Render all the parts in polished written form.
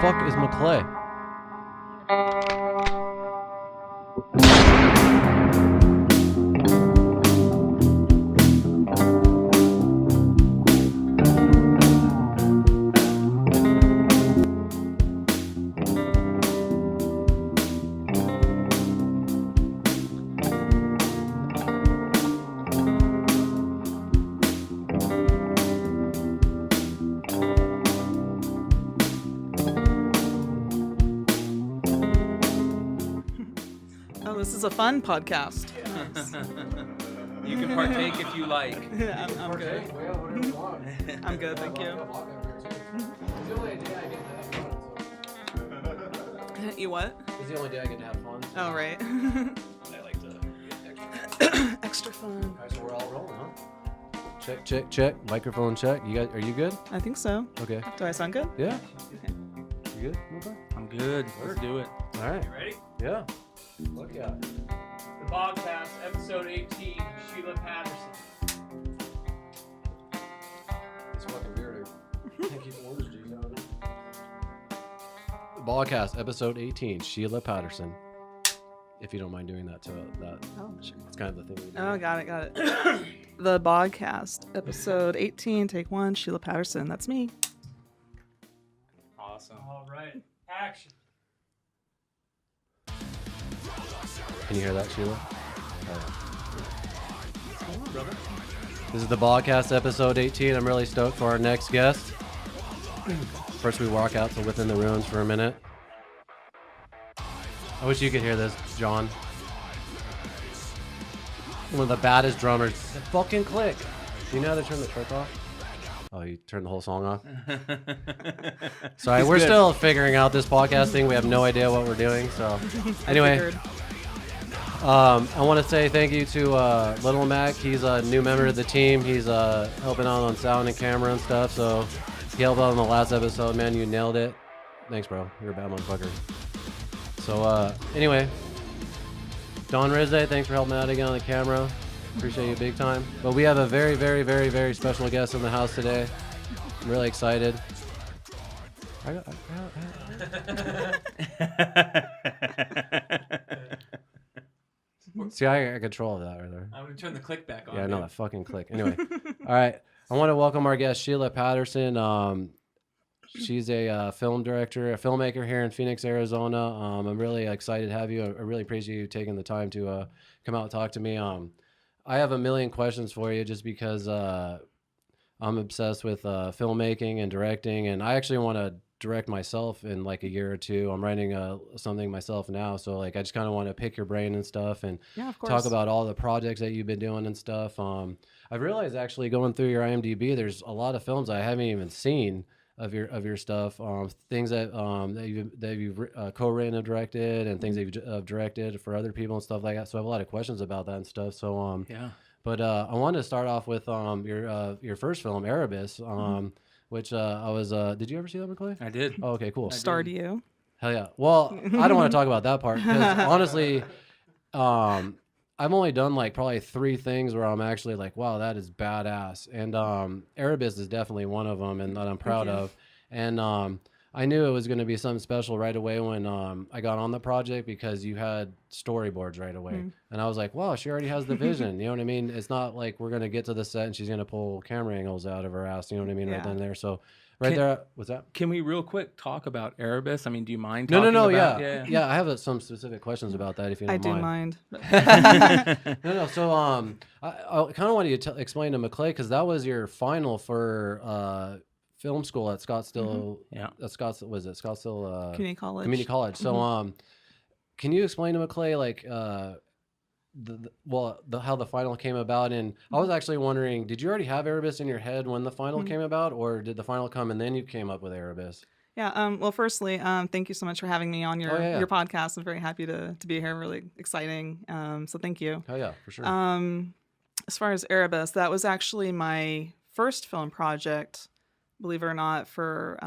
fuck is McClay? This is a fun podcast. You can partake if you like. I'm good. I'm good, thank you. You what? It's the only day I get to have fun. Oh, right. I like to get Extra fun. All right, so we're all rolling, huh? Check. Microphone check. You guys, are you good? I think so. Okay. Do I sound good? Yeah. Okay. You good? Okay. I'm good. Let's do it. All right. You ready? Yeah. Look at it. The Bogcast, episode 18, Sheila Patterson. It's fucking weird. I keep orange juice out of it. The Bogcast, episode 18, Sheila Patterson. If you don't mind doing that to that. Oh, sure. It's kind of the thing we do. Oh, got it. The Bogcast, episode 18, take 1, Sheila Patterson. That's me. Awesome. All right. Action. Can you hear that, Sheila? What's going on, brother? This is the Bogcast, episode 18. I'm really stoked for our next guest. First, we walk out to Within the Ruins for a minute. I wish you could hear this, John. One of the baddest drummers. The fucking click. Do you know how to turn the trick off? Oh, you turned the whole song off? Sorry, we're still figuring out this podcast thing. We have no idea what we're doing. So, anyway, I want to say thank you to Little Mac. He's a new member of the team. He's helping out on sound and camera and stuff. So, he helped out on the last episode. Man, you nailed it. Thanks, bro. You're a bad motherfucker. So, anyway, Don Rizze, thanks for helping out again on the camera. Appreciate you big time. But we have a very, very, very, very special guest in the house today. I'm really excited. See, I got control of that right there. I'm going to turn the click back on. Yeah, I know that fucking click. Anyway, all right. I want to welcome our guest, Sheila Patterson. She's a film director, a filmmaker here in Phoenix, Arizona. I'm really excited to have you. I really appreciate you taking the time to come out and talk to me. I have a million questions for you just because I'm obsessed with filmmaking and directing, and I actually want to direct myself in like a year or two. I'm writing something myself now, so like I just kind of want to pick your brain and stuff and talk about all the projects that you've been doing and stuff. I've realized actually going through your IMDb, there's a lot of films I haven't even seen of your stuff, things that you've co-written and directed, and things that you've directed for other people and stuff like that. So I have a lot of questions about that and stuff. So yeah. But I wanted to start off with your first film, Erebus, which I was. Did you ever see that, McClay? I did. Oh, okay, cool. Starred you. Hell yeah. Well, I don't want to talk about that part because honestly, I've only done like probably 3 things where I'm actually like, wow, that is badass. And Erebus is definitely one of them, and that I'm proud of. And I knew it was going to be something special right away when I got on the project because you had storyboards right away. And I was like, wow, she already has the vision. You know what I mean? It's not like we're going to get to the set and she's going to pull camera angles out of her ass. You know what I mean? Right then and there. So there, what's that? Can we real quick talk about Erebus? I mean, do you mind No, talking about yeah. I have some specific questions about that if you don't mind. I do mind. No. So I kind of wanted you to explain to McClay because that was your final for film school at Scottsdale. Yeah. At Scottsdale, was it Scottsdale Community College. Community College. So can you explain to McClay like how the final came about? And I was actually wondering, did you already have Erebus in your head when the final came about, or did the final come and then you came up with Erebus? Yeah. Well, firstly, thank you so much for having me on your podcast. I'm very happy to be here. Really exciting. So thank you. Oh yeah, for sure. As far as Erebus, that was actually my first film project, believe it or not, for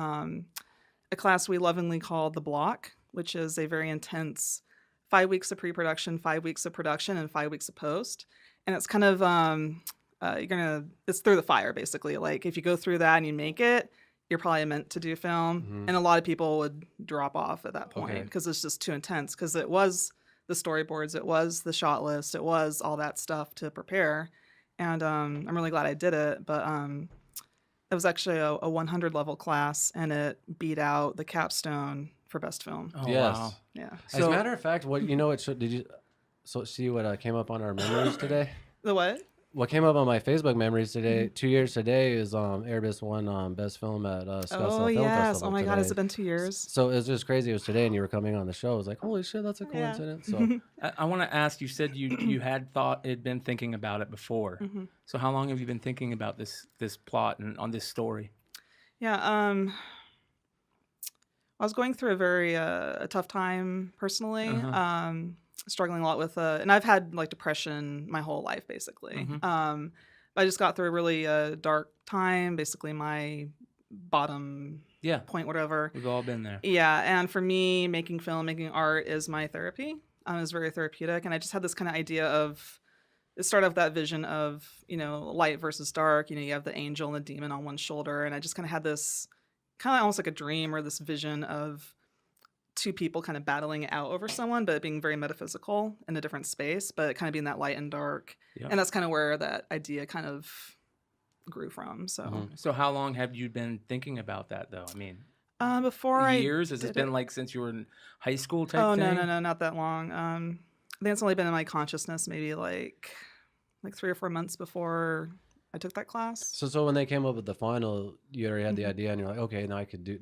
a class we lovingly call The Block, which is a very intense 5 weeks of pre-production, 5 weeks of production, and 5 weeks of post. And it's kind of, it's through the fire, basically. Like, if you go through that and you make it, you're probably meant to do film. Mhm. And a lot of people would drop off at that point Okay. because it's just too intense, because it was the storyboards, it was the shot list, it was all that stuff to prepare. And I'm really glad I did it. But it was actually a 100 level class, and it beat out the capstone for best film. Oh, Yes. wow. Yeah. As a So- matter of fact, what did you see what came up on our memories today? The what? What came up on my Facebook memories today, 2 years today, is Erebus won Best Film at Scottsdale Oh, Film yes. Festival Oh, my God. today. Has it been 2 years? So it was just crazy. It was today, and you were coming on the show. I was like, holy shit, that's a Yeah. coincidence. So I want to ask, you said you had been thinking about it before. So how long have you been thinking about this plot and on this story? Yeah. I was going through a very a tough time personally. Struggling a lot with and I've had like depression my whole life basically. I just got through a really dark time, basically my bottom Yeah, point, whatever. we've all been there. Yeah, and for me, making film, making art is my therapy. It's very therapeutic, and I just had this kind of idea of, it started with that vision of, light versus dark. You have the angel and the demon on one shoulder, and I just kind of had this kind of almost like a dream or this vision of two people kind of battling it out over someone, but it being very metaphysical in a different space, but kind of being that light and dark. Yep. And that's kind of where that idea kind of grew from. So So how long have you been thinking about that, though? I mean, before years? Has did it been like since you were in high school type Oh, thing? no, not that long. I think it's only been in my consciousness maybe like 3 or 4 months before I took that class. So when they came up with the final, you already had the idea, and you're like, okay, now I could do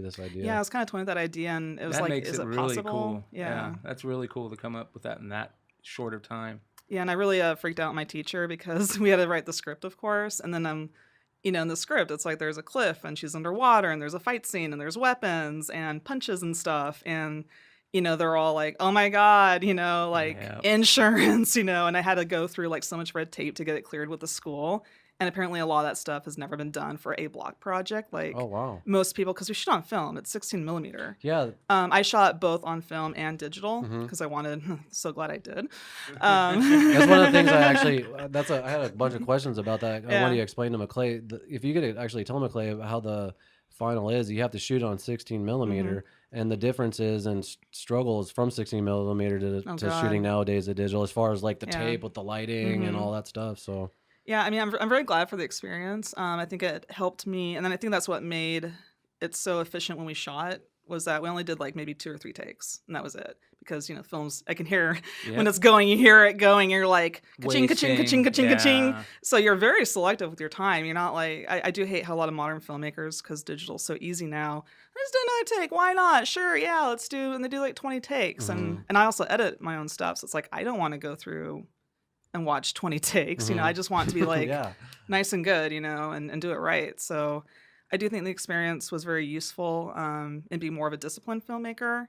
this idea. Yeah, I was kind of toying with that idea, and it was That like, makes is it it really possible? cool. Yeah. That's really cool to come up with that in that short of time. Yeah, and I really freaked out my teacher because we had to write the script, of course, and then in the script, it's like there's a cliff and she's underwater and there's a fight scene and there's weapons and punches and stuff, and they're all like, oh my God, Yep. insurance, and I had to go through like so much red tape to get it cleared with the school. And apparently a lot of that stuff has never been done for a block project. Like Oh wow. most people, because we shoot on film, it's 16 millimeter. Yeah. I shot both on film and digital Mm-hmm. because I wanted, so glad I did. That's one of the things I actually. I had a bunch of questions about that. I Yeah. wanted you to explain to McClay. If you could actually tell McClay how the final is, you have to shoot on 16 millimeter, Mm-hmm. and the differences and struggles from 16 millimeter to God. shooting nowadays at digital, as far as like the Yeah. tape with the lighting and Mhm. all that stuff. So Yeah, I mean, I'm very glad for the experience. I think it helped me, and then I think that's what made it so efficient when we shot, was that we only did like maybe 2 or 3 takes, and that was it. Because films, I can hear when Yep. it's going, you hear it going, you're like ka-ching, ka-ching, ka-ching, ka-ching, ka-ching. Yeah. So you're very selective with your time. You're not like, I do hate how a lot of modern filmmakers, because digital's so easy now, let's do another take, why not? Sure, yeah, let's do, and they do like 20 takes, and I also edit my own stuff, so it's like I don't want to go through and watch 20 takes. I just want it to be like yeah. nice and good, and do it right. So I do think the experience was very useful in being more of a disciplined filmmaker,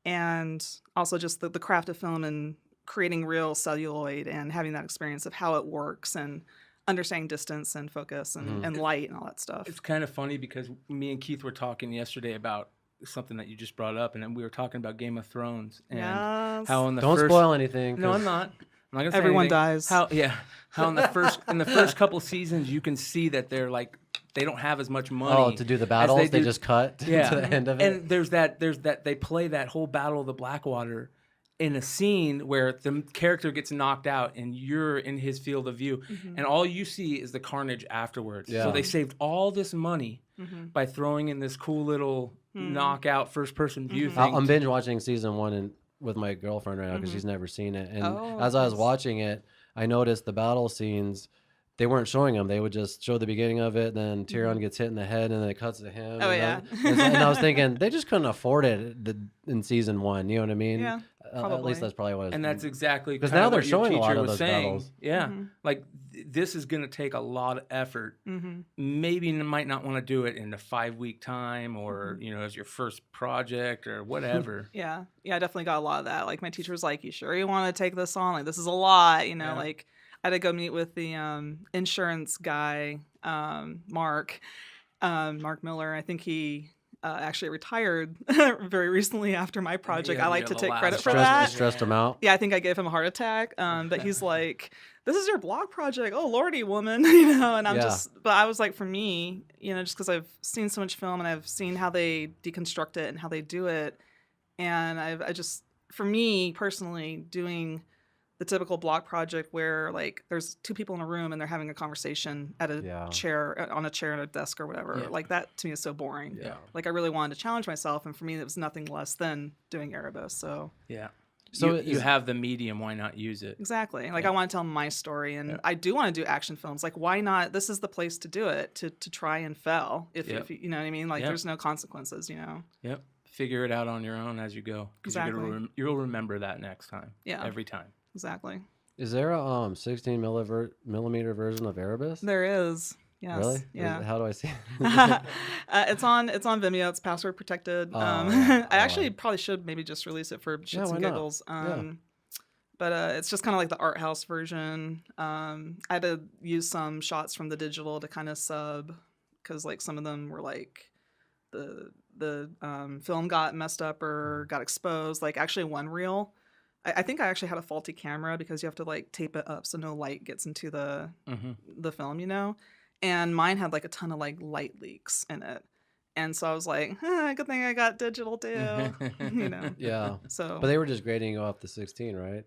and also just the craft of film and creating real celluloid and having that experience of how it works and understanding distance and focus and light and all that stuff. It's kind of funny because me and Keith were talking yesterday about something that you just brought up, and then we were talking about Game of Thrones and Yes. how in the Don't first... spoil anything. No, 'cause- I'm not. I'm not gonna say Everyone anything. dies. How in the first couple seasons you can see that they're like, they don't have as much money. Oh, to do the battles, they do- just cut to the end of it. And there's that they play that whole Battle of the Blackwater in a scene where the character gets knocked out and you're in his field of view, and all you see is the carnage afterwards. Yeah. So they saved all this money by throwing in this cool little knockout first person view thing. I'm binge watching season 1 with my girlfriend right now because she's never seen it. And Oh, as I was nice. watching it, I noticed the battle scenes. They weren't showing them. They would just show the beginning of it. Then Tyrion gets hit in the head, and then it cuts to him. Oh, and yeah. and I was thinking they just couldn't afford it in season 1. You know what I mean? Yeah, At probably. least that's probably what. And that's exactly 'Cause kinda now they're what your showing a lot teacher of was those saying. battles. Yeah, like this is going to take a lot of effort. Maybe you might not want to do it in a 5-week time, or as your first project or whatever. Yeah, I definitely got a lot of that. Like my teacher was like, "You sure you want to take this on? Like this is a lot, Yeah. Like I had to go meet with the insurance guy, Mark Miller. I think he actually retired very recently after my project. had I to like be to the take last credit for project. that. stressed him out. Yeah, I think I gave him a heart attack. But he's like, this is your blog project. Oh, Lordy, woman. And I'm Yeah. but I was like, for me, just because I've seen so much film and I've seen how they deconstruct it and how they do it. And I just, for me personally, doing the typical blog project where like there's two people in a room and they're having a conversation at a chair, on a chair at a desk or whatever. Yeah. Like that to me is so boring. Yeah. Like I really wanted to challenge myself. And for me, it was nothing less than doing Erebus. So Yeah. So you have the medium, why not use it? exactly. Like I want to tell my story, and I do want to do action films. Like why not? This is the place to do it, to try and fail. If you know what I mean? Like there's no consequences, Yep. Figure it out on your own as you go. Because you'll remember that next time. Yeah. Every time. Exactly. Is there a 16 millimeter version of Erebus? There is. Yes. Really? Yeah. How do I see it? It's on Vimeo. It's password protected. I actually probably should maybe just release it for shits and giggles. But it's just kind of like the art house version. I had to use some shots from the digital to kind of sub, because like some of them were like the film got messed up or got exposed. Like actually one reel, I think I actually had a faulty camera because you have to like tape it up so no light gets into the film, and mine had like a ton of like light leaks in it. And so I was like, good thing I got digital too, Yeah. So, but they were just grading you off the 16, right?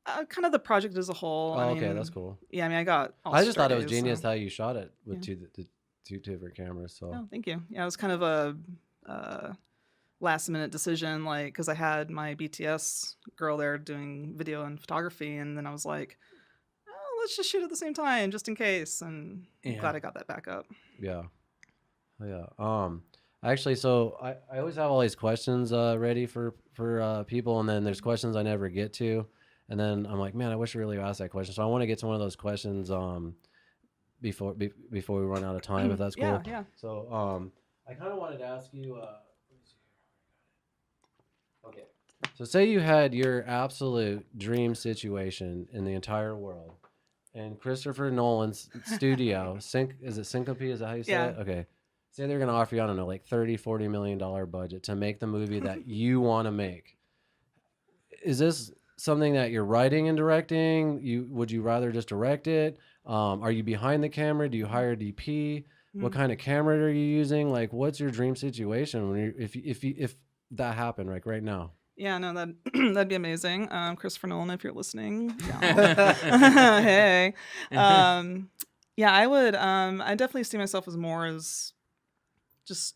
Kind of the project as a whole. Oh, okay, that's cool. Yeah, I mean, I got. I just thought it was genius how you shot it with two different cameras. So. Oh, thank you. Yeah, it was kind of a last minute decision, like because I had my BTS girl there doing video and photography, and then I was like, oh, let's just shoot at the same time just in case. And I'm glad I got that back up. Yeah. Yeah. Actually, so I always have all these questions ready for people, and then there's questions I never get to, and then I'm like, man, I wish I really asked that question. So I want to get to one of those questions before we run out of time, if that's cool. Yeah. So I kind of wanted to ask you. Okay. So say you had your absolute dream situation in the entire world, and Christopher Nolan's studio, is it Syncope? Is that how you say it? Okay. Say they're going to offer you, I don't know, like $30-40 million budget to make the movie that you want to make. Is this something that you're writing and directing? Would you rather just direct it? Are you behind the camera? Do you hire a DP? What kind of camera are you using? Like, what's your dream situation when if that happened right now? Yeah, no, that'd be amazing. Christopher Nolan, if you're listening, hey, yeah, I would. I definitely see myself as just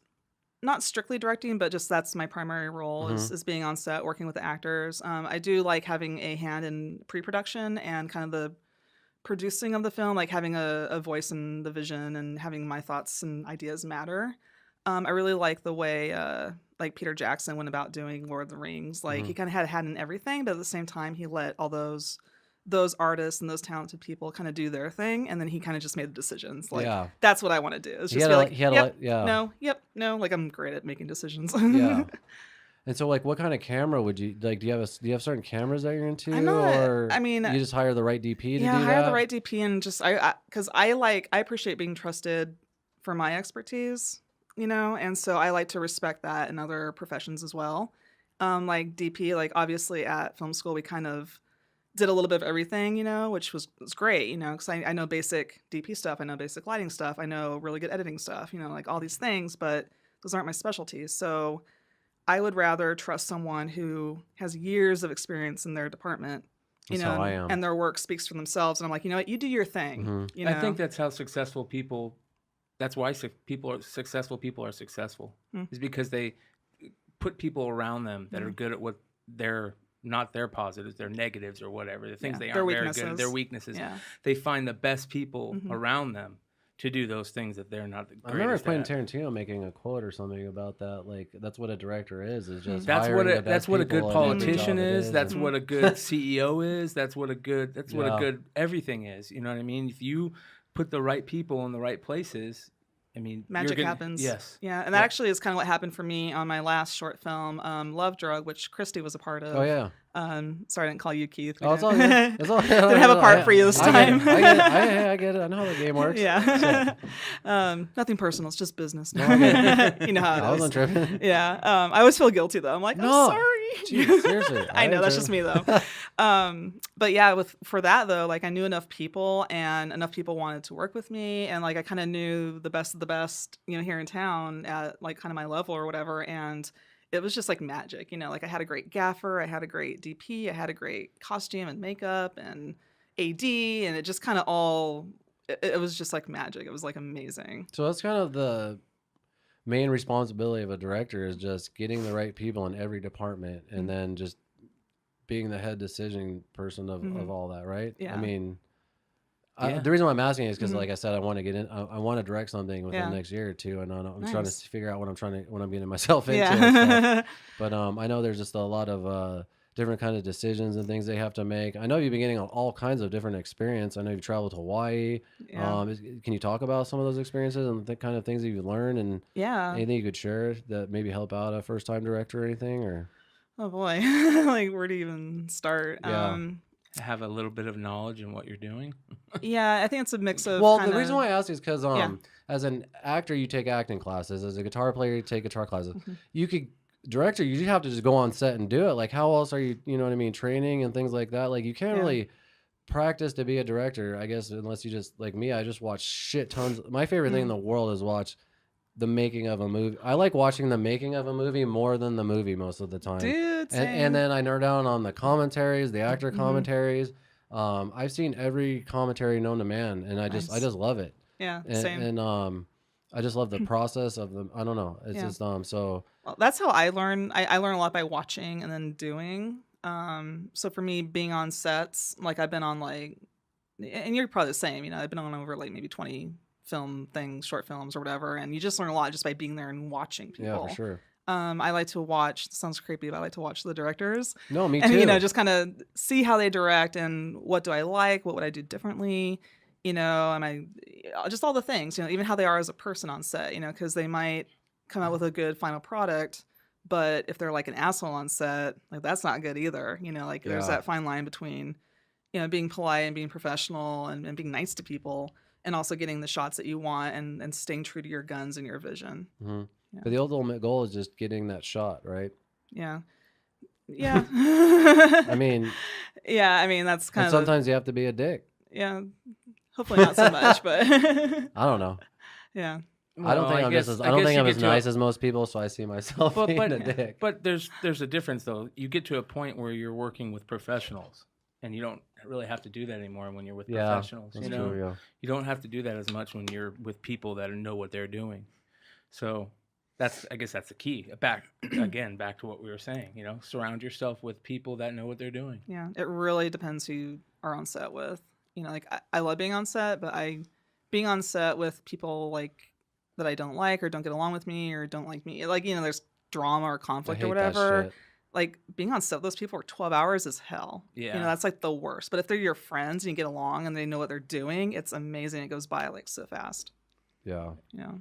not strictly directing, but just that's my primary role is being on set, working with the actors. I do like having a hand in pre-production and kind of the producing of the film, like having a voice in the vision and having my thoughts and ideas matter. I really like the way like Peter Jackson went about doing Lord of the Rings. Like he kind of had a hand in everything, but at the same time he let all those artists and those talented people kind of do their thing, and then he kind of just made the decisions. Like that's what I want to do. It's just no, like I'm great at making decisions. Yeah. And so, like, what kind of camera would you like? Do you have certain cameras that you're into, or I mean, you just hire the right DP to do that? Yeah, hire the right DP, and just because I appreciate being trusted for my expertise, and so I like to respect that in other professions as well. Like DP, like obviously at film school we kind of did a little bit of everything, which was great, because I know basic DP stuff, I know basic lighting stuff, I know really good editing stuff, like all these things, but those aren't my specialties. So I would rather trust someone who has years of experience in their department, how I am. And their work speaks for themselves. And I'm like, you know what, you do your thing. I think that's how successful people. That's why successful people are successful. Is because they put people around them that are good at what they're not their positives, their negatives or whatever, the things they aren't very good at, their weaknesses. Yeah. They find the best people around them to do those things that they're not the greatest. I remember Quentin Tarantino making a quote or something about that. Like that's what a director is just that's what a good politician is. That's what a good CEO is. That's what a good everything is. You know what I mean? If you put the right people in the right places, I mean, magic happens. Yes. Yeah, and that actually is kind of what happened for me on my last short film, Love Drug, which Christy was a part of. Oh yeah. Sorry, I didn't call you Keith. Oh, it's all good. It's all, didn't have a part for you this time. I get it. I know how the game works. Yeah. Nothing personal. It's just business. No, I get it. You know how it is. I wasn't tripping. Yeah. I always feel guilty though. I'm like, No. I'm sorry. Jeez, seriously. I know ain't that's just me tripping. though. But yeah, for that though, like I knew enough people and enough people wanted to work with me, and like I kind of knew the best of the best, here in town at like kind of my level or whatever, and it was just like magic, like I had a great gaffer, I had a great DP, I had a great costume and makeup and AD, and it just kind of it was just like magic. It was like amazing. So that's kind of the main responsibility of a director, is just getting the right people in every department, and then just being the head decision person of all that, right? Yeah. I mean, Yeah. the reason why I'm asking is because, like I said, I want to get in. I want to direct something within the next year or two, and I'm trying to figure out what I'm getting myself into. And stuff. But I know there's just a lot of different kind of decisions and things they have to make. I know you've been getting all kinds of different experience. I know you've traveled to Hawaii. Yeah. Can you talk about some of those experiences and the kind of things that you've learned, and anything you could share that maybe help out a first time director or anything? Or oh boy, like where to even start? Yeah. Have a little bit of knowledge in what you're doing. Yeah, I think it's a mix of. Well, the reason why I ask is because as an actor, you take acting classes. As a guitar player, you take guitar classes. You could director, you have to just go on set and do it. Like, how else are you, you know what I mean, training and things like that? Like, you can't really practice to be a director, I guess, unless you just, like me, I just watch shit tons. My favorite thing in the world is watch the making of a movie. I like watching the making of a movie more than the movie most of the time. Dude, and then I nerd out on the commentaries, the actor commentaries. I've seen every commentary known to man, and I just love it. Yeah, and, same. And I just love the process of them. I don't know. It's just so. Well, that's how I learn. I learn a lot by watching and then doing. So for me, being on sets, like I've been on like, and you're probably the same. I've been on over like maybe 20 film things, short films or whatever, and you just learn a lot just by being there and watching people. Yeah, for sure. I like to watch. Sounds creepy, but I like to watch the directors. No, me too. And just kind of see how they direct and what do I like, what would I do differently. Am I just all the things. Even how they are as a person on set. Because they might come out with a good final product, but if they're like an asshole on set, like that's not good either. There's that fine line between, being polite and being professional and being nice to people, and also getting the shots that you want and staying true to your guns and your vision. Mm-hmm. Yeah. But the ultimate goal is just getting that shot, right? Yeah. Yeah. I mean, that's kind of. Sometimes you have to be a dick. Yeah. Hopefully not so much, but. I don't know. Yeah. Well, I don't think I'm as nice as most people, so I see myself being a dick. But there's a difference though. You get to a point where you're working with professionals, and you don't really have to do that anymore when you're with professionals. That's true, you don't have to do that as much when you're with people that know what they're doing. So I guess that's the key. Back to what we were saying. Surround yourself with people that know what they're doing. Yeah, it really depends who you are on set with. I love being on set, but being on set with people like that I don't like or don't get along with me or don't like me. Like, there's drama or conflict or whatever. Like being on set with those people for 12 hours is hell. Yeah. That's like the worst. But if they're your friends and you get along and they know what they're doing, it's amazing. It goes by like so fast. Yeah. Yeah.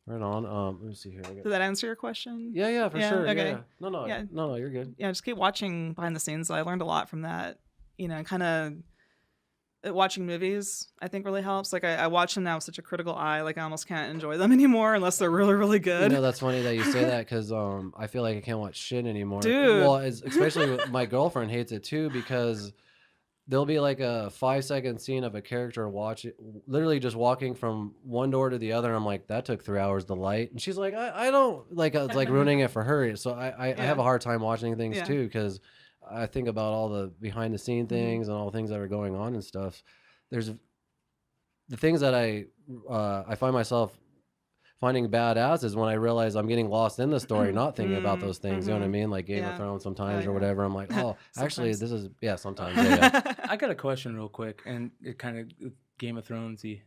Right on. Let me see here. Did that answer your question? Yeah, for sure. Okay. Yeah. No, you're good. Yeah, just keep watching behind the scenes. I learned a lot from that. Kind of watching movies, I think really helps. Like I watch them now with such a critical eye. Like I almost can't enjoy them anymore unless they're really, really good. That's funny that you say that because I feel like I can't watch shit anymore. Dude. Well, especially my girlfriend hates it too because there'll be like a 5-second scene of a character literally just walking from one door to the other. And I'm like, that took 3 hours to light. And she's like, I don't like, it's like ruining it for her. So I have a hard time watching things too because I think about all the behind the scene things and all the things that are going on and stuff. There's the things that I find myself finding badass is when I realize I'm getting lost in the story, not thinking about those things. You know what I mean? Like Game of Thrones sometimes or whatever. I'm like, oh, actually, this is sometimes. Yeah. I got a question real quick, and it kind of Game of Thronesy.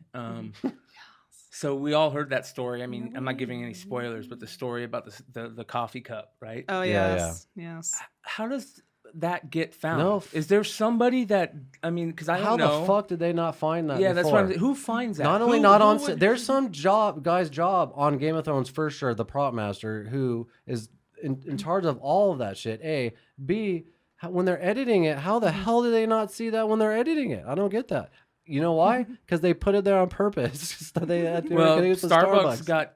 So we all heard that story. I mean, I'm not giving any spoilers, but the story about the coffee cup, right? Oh yes, yes. How does that get found? No. Is there somebody that because I don't know. How the fuck did they not find that? Yeah, before? that's what who finds that? Not only there's some guy's job on Game of Thrones for sure, the prop master who is in charge of all of that shit. A, B, when they're editing it, how the hell do they not see that when they're editing it? I don't get that. You know why? Because they put it there on purpose. So Starbucks got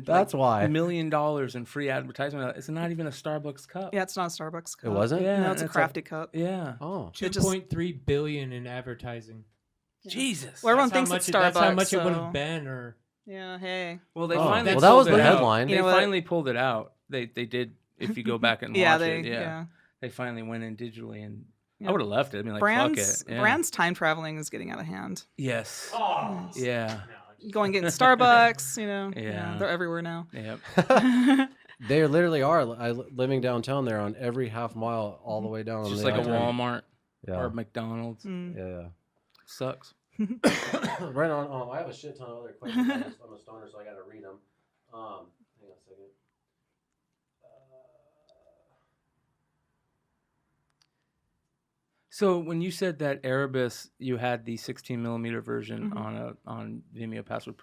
That's why. $200 million in free advertisement. It's not even a Starbucks cup. Yeah, it's not a Starbucks cup. It wasn't? Yeah, No, it's a crafty cup. Yeah. Oh. 2.3 billion in advertising. Yeah. Jesus. Well, everyone thinks it's Starbucks. That's how much so... it would have been, or yeah, hey. Well, they finally. Well, that was the out. headline. They finally pulled it out. They did. If you go back and watch it, they finally went in digitally, and I would have left it. I mean, like, fuck it. Yeah. Brands time traveling is getting out of hand. Yes. oh, Yeah. Going getting Starbucks, Yeah. they're everywhere now. Yep. They literally are. Living downtown, they're on every half mile all the way down. Just like a Walmart or McDonald's. Yeah. Sucks. Right on. I have a shit ton of other questions. I'm a stoner, so I got to read them. Hang on a second. So when you said that Erebus, you had the 16 millimeter version on Vimeo password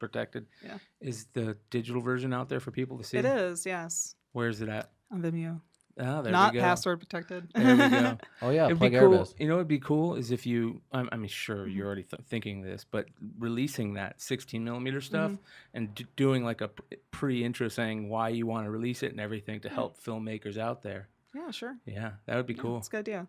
protected. Yeah. Is the digital version out there for people to see? It is, yes. Where is it at? On Vimeo. Oh, there Not we go. password protected. There we go. Oh yeah, It'd plug be cool. Erebus. You know, what'd be cool is if you. I mean, sure, you're already thinking this, but releasing that 16 millimeter stuff and doing like a pre-intro saying why you want to release it and everything to help filmmakers out there. Yeah, sure. Yeah, that would be cool. That's a good idea.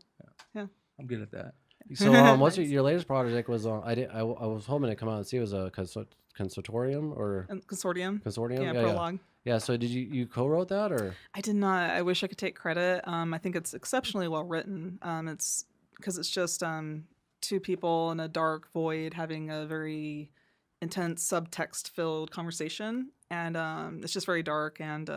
Yeah. I'm good at that. So, what's your latest project was on? I was hoping to come out and see it was a consortium or consortium. Consortium. Yeah, prologue. Yeah. So, did you co-wrote that or? I did not. I wish I could take credit. I think it's exceptionally well written. It's because it's just two people in a dark void having a very intense subtext-filled conversation, and it's just very dark and.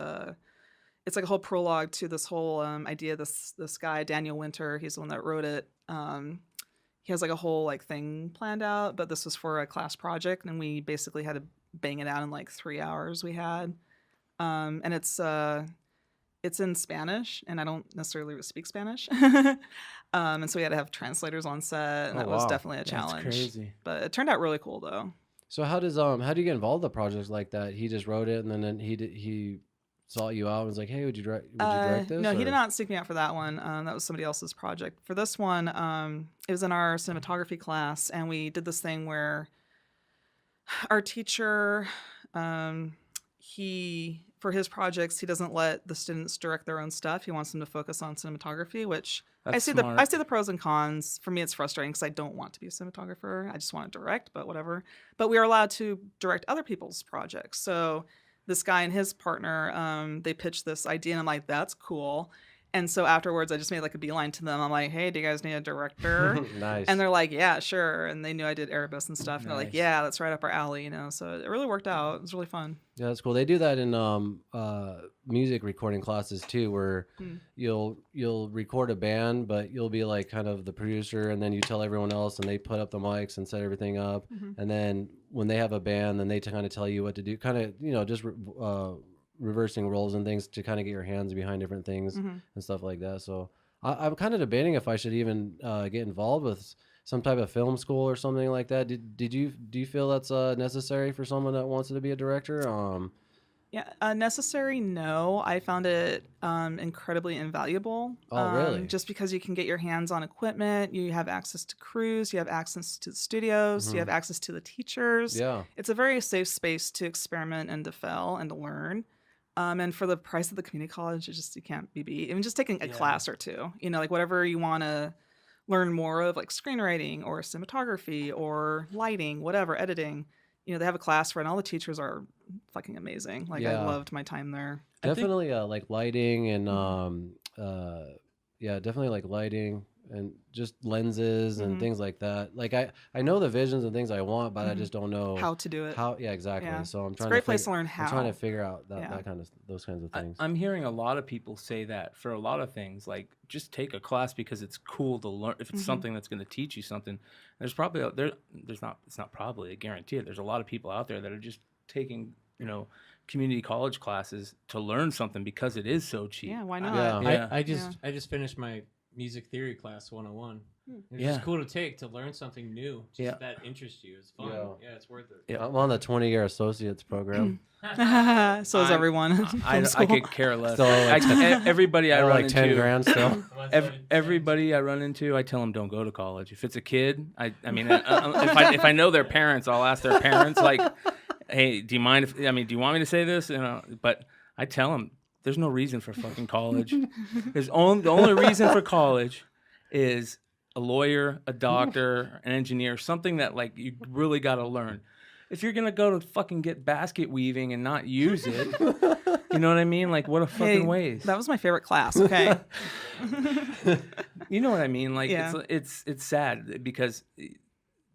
It's like a whole prologue to this whole idea. This guy Daniel Winter, he's the one that wrote it. He has like a whole like thing planned out, but this was for a class project, and we basically had to bang it out in like 3 hours. We had, and it's in Spanish, and I don't necessarily speak Spanish, and so we had to have translators on set, and that was definitely a challenge. That's crazy. But it turned out really cool though. So how do you get involved in projects like that? He just wrote it, and then he sought you out and was like, hey, would you direct this? No, he did not seek me out for that one. That was somebody else's project. For this one, it was in our cinematography class, and we did this thing where our teacher, for his projects, he doesn't let the students direct their own stuff. He wants them to focus on cinematography, which I see the pros and cons. For me, it's frustrating because I don't want to be a cinematographer. I just want to direct, but whatever. But we are allowed to direct other people's projects. So this guy and his partner, they pitched this idea, and I'm like, that's cool. And so afterwards, I just made like a beeline to them. I'm like, hey, do you guys need a director? Nice. And they're like, yeah, sure. And they knew I did Erebus and stuff. And they're like, yeah, that's right up our alley, So it really worked out. It was really fun. Yeah, that's cool. They do that in music recording classes too, where you'll record a band, but you'll be like kind of the producer, and then you tell everyone else, and they put up the mics and set everything up. And then when they have a band, then they kind of tell you what to do, kind of just reversing roles and things to kind of get your hands behind different things and stuff like that. So I'm kind of debating if I should even get involved with some type of film school or something like that. Do you feel that's necessary for someone that wants to be a director? Yeah, necessary? No, I found it incredibly invaluable. Oh, really? Just because you can get your hands on equipment, you have access to crews, you have access to the studios, you have access to the teachers. Yeah, it's a very safe space to experiment and to fail and to learn. And for the price of the community college, you can't be beat. Even just taking a class or two, like whatever you want to learn more of, like screenwriting or cinematography or lighting, whatever, editing. They have a class for it, and all the teachers are fucking amazing. Like, I loved my time there. Definitely like lighting and definitely like lighting and just lenses and things like that. Like I know the visions and things I want, but I just don't know how to do it. Exactly. Yeah. So it's a great place to learn how. I'm trying to figure out those kinds of things. I'm hearing a lot of people say that for a lot of things, like just take a class because it's cool to learn. If it's something that's going to teach you something, there's probably it's not probably, I guarantee it. There's a lot of people out there that are just taking community college classes to learn something because it is so cheap. Yeah, why not? Yeah. I just finished my music theory class 101. It's just cool to take to learn something new. That interests you. It's fun. Yeah, it's worth it. Yeah, I'm on the 20-year associates program. So is everyone. in film I school. could care less. Still like Everybody I run like into, 10 grand still. everybody I run into, I tell them don't go to college. If it's a kid, I mean, if I know their parents, I'll ask their parents like, hey, do you mind if, I mean, do you want me to say this? You know, but I tell them there's no reason for fucking college. The only reason for college is a lawyer, a doctor, an engineer, something that like you really got to learn. If you're gonna go to fucking get basket weaving and not use it, you know what I mean? Like, what a fucking waste. That was my favorite class. Okay. You know what I mean? Like, Yeah. it's sad because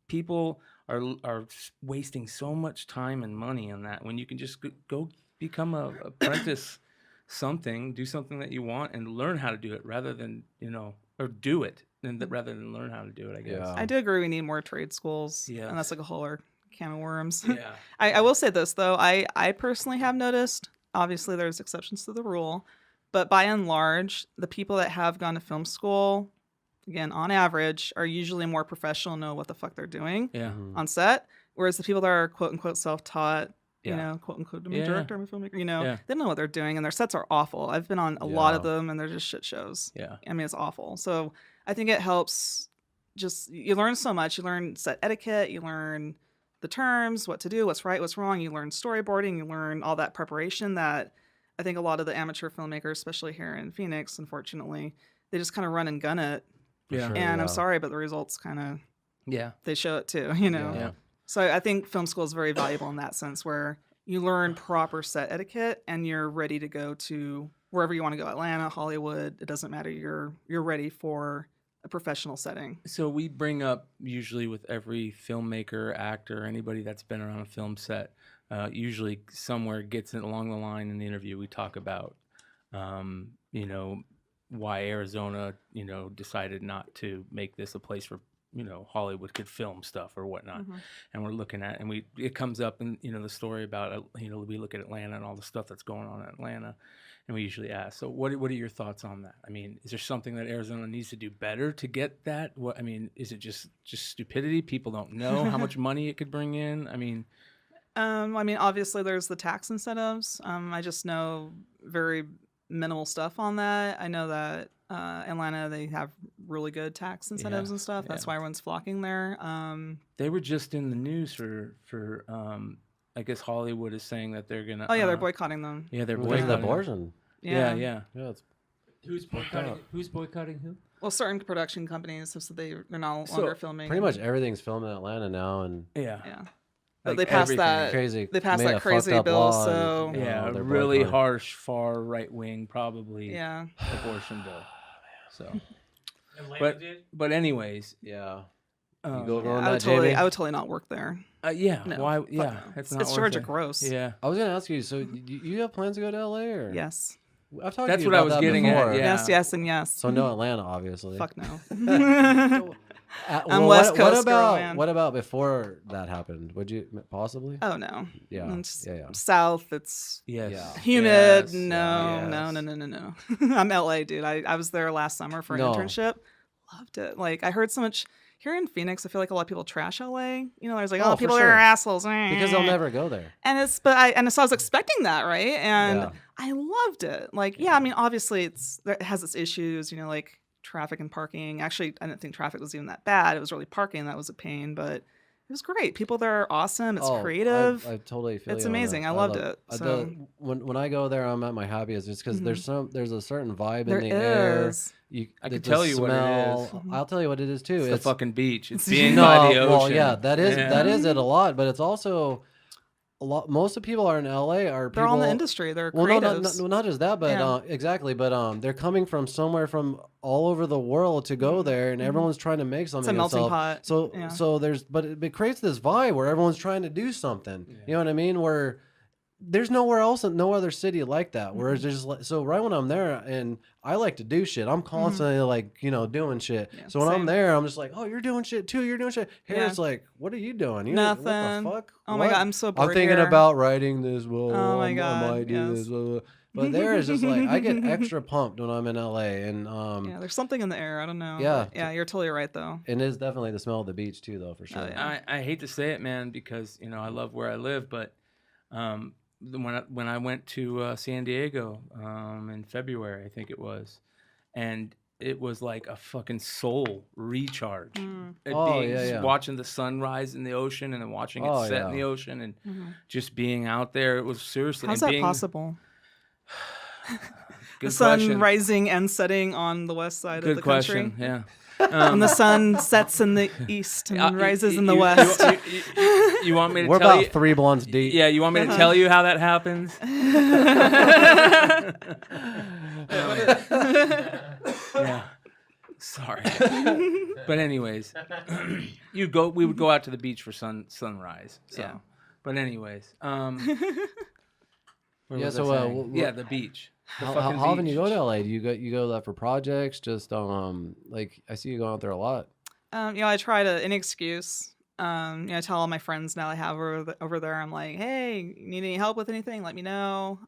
people are wasting so much time and money on that when you can just go become a apprentice, do something that you want and learn how to do it rather than or do it rather than learn how to do it. I guess. Yeah. I do agree. We need more trade schools. Yes. And that's like a whole other can of worms. Yeah. I will say this though. I personally have noticed. Obviously, there's exceptions to the rule, but by and large, the people that have gone to film school, again, on average, are usually more professional, know what the fuck they're doing Yeah. on set. Whereas the people that are quote unquote self-taught, Yeah. quote unquote, I'm a Yeah. director, I'm a filmmaker, Yeah. they don't know what they're doing, and their sets are awful. I've been on a lot of them, and they're just shit shows. Yeah. I mean, it's awful. So I think it helps. Just you learn so much. You learn set etiquette. You learn the terms, what to do, what's right, what's wrong. You learn storyboarding. You learn all that preparation that I think a lot of the amateur filmmakers, especially here in Phoenix, unfortunately, they just kind of run and gun it. Yeah. Sure, And yeah. I'm sorry, but the results kind of, Yeah. they show it too, Yeah. So I think film school is very valuable in that sense where you learn proper set etiquette and you're ready to go to wherever you want to go, Atlanta, Hollywood, it doesn't matter. You're ready for a professional setting. So we bring up usually with every filmmaker, actor, anybody that's been around a film set, usually somewhere gets it along the line in the interview. We talk about, why Arizona, decided not to make this a place where, Hollywood could film stuff or whatnot. Mm-hmm. And we're looking at, and it comes up in, the story about, we look at Atlanta and all the stuff that's going on in Atlanta. And we usually ask, so what are your thoughts on that? I mean, is there something that Arizona needs to do better to get that? What I mean, is it just stupidity? People don't know how much money it could bring in. I mean, obviously there's the tax incentives. I just know very minimal stuff on that. I know that Atlanta, they have really good tax incentives and stuff. That's why everyone's flocking there. They were just in the news for I guess Hollywood is saying that they're gonna. Oh yeah, they're boycotting them. Yeah, they're Because of the boycotting. abortion. Yeah. Yeah, it's Who's boycotting? Who's boycotting who? Well, certain production companies have said they're no longer filming. pretty much everything's filmed in Atlanta now, and Yeah. But Like they passed everything. that. crazy. They passed made that a crazy fucked up bill, law so- and, Yeah, a they're really boycotting. harsh, far right wing, probably Yeah. abortion bill. So, Atlanta did? but anyways, Yeah. You um, go Yeah, on I that, would Jamie? totally not work there. yeah. No, Why? fuck Yeah, no. it's It's not worth Georgia it. gross. Yeah. I was gonna ask you. So, you have plans to go to LA, or Yes. I've talked That's to you what I about was that getting at, before. yeah. Yes, yes, and yes. So no Atlanta, obviously. Fuck no. Well, West what Coast girl, about man. what about before that happened? Would you possibly? Oh no. Yeah. It's Yeah. South. It's Yes. Yeah. humid. Yes, No, yes. no. I'm LA, dude. I was there last summer for an No. internship. Loved it. Like I heard so much here in Phoenix. I feel like a lot of people trash LA. There's like, Oh, oh, for people sure. are assholes. Because they'll never go there. And so I was expecting that, right? And Yeah. I loved it. Like, yeah, I mean, obviously it has its issues, like traffic and parking. Actually, I didn't think traffic was even that bad. It was really parking that was a pain, but it was great. People there are awesome. It's creative. I totally feel It's you on amazing. that. I loved it. When I go there, I'm at my happiest just because there's a certain vibe There in the air. is. I can the tell you what it smell. is. Mhm. I'll tell you what it is too. It's the fucking beach. It's being no, by the ocean. well, yeah, that is it a Mm-hmm. lot, but it's also a lot. Most of the people are in LA are people. They're all in the industry. They're Well, creatives. not just that, but Yeah. exactly. But they're coming from somewhere from all over the world to go there, and everyone's trying to make something. Mm-hmm. It's a melting pot. So Yeah. so but it creates this vibe where everyone's trying to do something. Yeah. You know what I mean? Where there's nowhere else, no other city like that. Where Mm-hmm. it's just like, so right when I'm there, and I like to do shit. I'm constantly like doing shit. Yeah, so when I'm same. there, I'm just like, oh, you're doing shit too. You're doing shit. Here Yeah. it's like, what are you doing? What Nothing. the fuck? Oh my What? God, I'm so bored I'm thinking here. about writing this. Well, Oh my I God, might do yes. this. Blah, blah. But there is just like I get extra pumped when I'm in LA, and Yeah, there's something in the air. I don't know. Yeah. But yeah, you're totally right though. it is definitely the smell of the beach too, though, for sure. yeah. I hate to say it, man, because I love where I live, but when I went to San Diego in February, I think it was, and it was like a fucking soul recharge. Watching the sunrise in the ocean and then watching it set in the ocean and just being out there. It was seriously. How's that possible? Good the sun question. rising and setting on the west side of the country. Good question. Yeah. And the sun sets in the east and rises in the west. You want me to We're tell about 3 blunts deep. Yeah, you want me to tell you how that happens? Yeah. Sorry. But anyways, we would go out to the beach for sunrise. So. Yeah. But anyways, the beach. How often you go to LA? Do you go there for projects? Just like I see you going out there a lot. I try to any excuse. I tell all my friends now I have over there. I'm like, hey, need any help with anything? Let me know.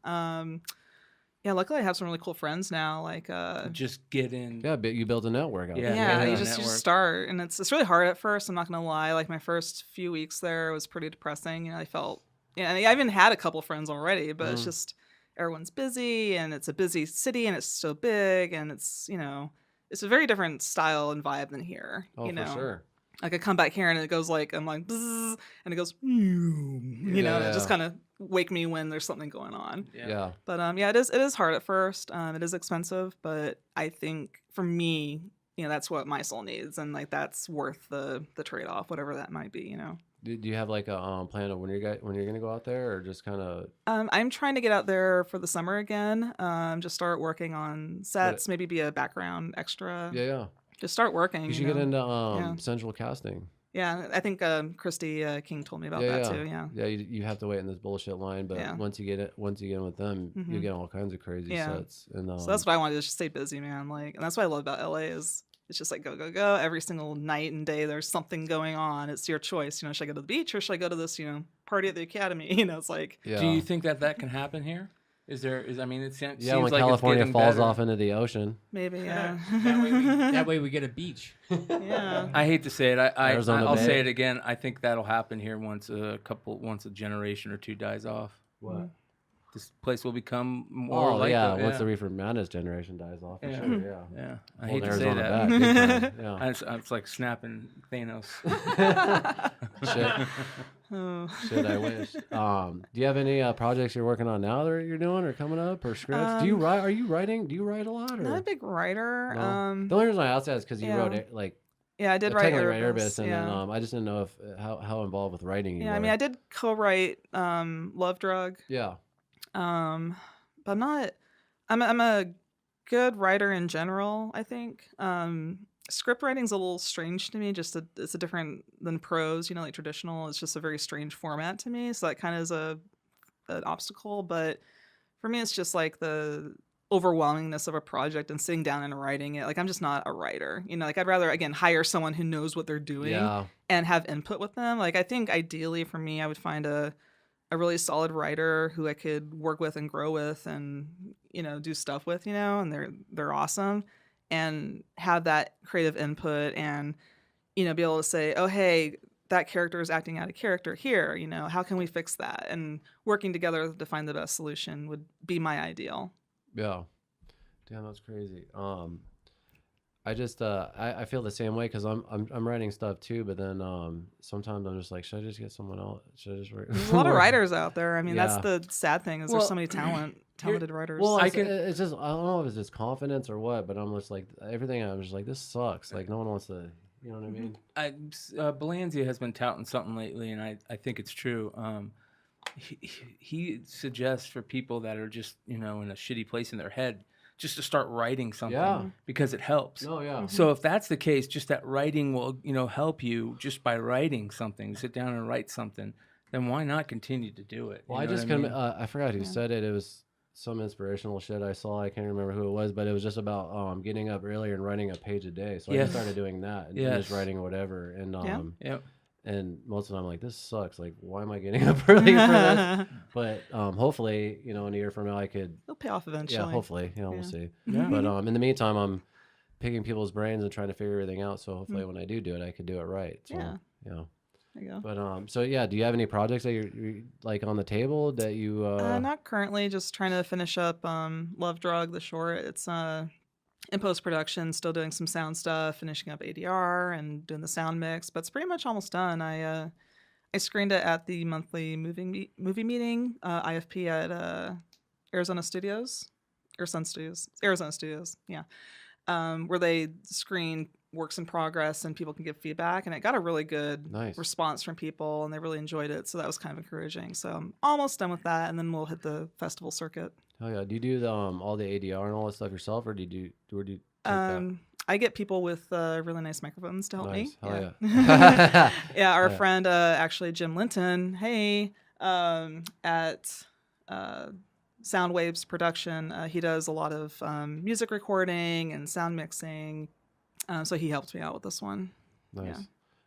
Luckily I have some really cool friends now. Like, just get in. Yeah, but you build a network out there. Yeah, you just start, and it's really hard at first. I'm not gonna lie. Like my first few weeks there was pretty depressing. I felt, I even had a couple friends already, but it's just. Everyone's busy and it's a busy city and it's so big and it's, it's a very different style and vibe than here. Oh, for sure. Like I come back here and it goes like, I'm like, bzz, and it goes, it just kind of wake me when there's something going on. Yeah. But it is hard at first. It is expensive, but I think for me, that's what my soul needs. And like, that's worth the trade-off, whatever that might be, Do you have like a plan of when you're gonna go out there, or just kind of? I'm trying to get out there for the summer again. Just start working on sets, maybe be a background extra. Yeah. Just start working. You should get into central casting. Yeah, I think Christy King told me about that too. Yeah. Yeah, you have to wait in this bullshit line, but once you get in with them, you get all kinds of crazy sets. And so that's what I wanted to just stay busy, man. Like, and that's what I love about LA is. It's just like go, go, go. Every single night and day, there's something going on. It's your choice. Should I go to the beach or should I go to this, party at the academy? It's like. Yeah. Do you think that can happen here? It seems when like California it's falls better. off into the ocean. Maybe, yeah. that way we get a beach. Yeah. I hate to say it. I'll Bay. say it again. I think that'll happen here once a generation or two dies off. What? This place will become more like once the Reefer Madness generation dies off. For sure, yeah. I Hold hate to say Arizona that. back, big time, It's like snapping Thanos. Shit, I wish. Do you have any projects you're working on now that you're doing or coming up or scripts? Do you write? Are you writing? Do you write a lot? Or? Not a big writer. No? The only reason I asked that is because you wrote it like. Yeah, I did write Erebus, and then I just didn't know if how involved with writing you were. I mean, I did co-write Love Drug. Yeah. But I'm not. I'm a good writer in general. I think script writing's a little strange to me. It's a different than prose. Like traditional. It's just a very strange format to me. So that kind of is an obstacle. But for me, it's just like the overwhelmingness of a project and sitting down and writing it. Like I'm just not a writer. Like I'd rather again hire someone who knows what they're doing and have input with them. Like I think ideally for me, I would find a really solid writer who I could work with and grow with and, do stuff with, and they're awesome and have that creative input and, be able to say, oh, hey, that character is acting out of character here. How can we fix that? And working together to find the best solution would be my ideal. Yeah. Damn, that's crazy. I just I feel the same way because I'm writing stuff too, but then sometimes I'm just like, should I just get someone else? Should I just write? There's a lot of writers out there. I mean, that's the sad thing is there's so many talented writers. Well, it's just I don't know if it's just confidence or what, but I'm just like everything. I'm just like this sucks. Like no one wants to. You know what I mean? Belanzi has been touting something lately, and I think it's true. He suggests for people that are just in a shitty place in their head just to start writing something because it helps. Oh yeah. So if that's the case, just that writing will help you just by writing something. Sit down and write something. Then why not continue to do it? Well, I forgot who said it. It was some inspirational shit I saw. I can't remember who it was, but it was just about getting up earlier and writing a page a day. So I just started doing that and just writing whatever. And and most of the time I'm like, this sucks. Like, why am I getting up early for this? But hopefully, in a year from now I could. It'll pay off eventually. Yeah, hopefully. We'll see. Yeah. But in the meantime, I'm picking people's brains and trying to figure everything out. So hopefully when I do it, I could do it right. So, There you go. But so yeah, do you have any projects that you're like on the table that you? Not currently. Just trying to finish up Love Drug, the short. It's in post production, still doing some sound stuff, finishing up ADR and doing the sound mix. But it's pretty much almost done. I screened it at the monthly movie meeting, IFP at Arizona Studios. Arizona Studios, yeah, where they screen works in progress and people can give feedback, and it got a really good response from people, and they really enjoyed it, so that was kind of encouraging. So I'm almost done with that, and then we'll hit the festival circuit. Oh yeah, do you do the all the ADR and all that stuff yourself, or do you take that? I get people with really nice microphones to help me. Hell yeah. Yeah, our friend actually Jim Linton, at Sound Waves Production, he does a lot of music recording and sound mixing, so he helped me out with this one. Nice.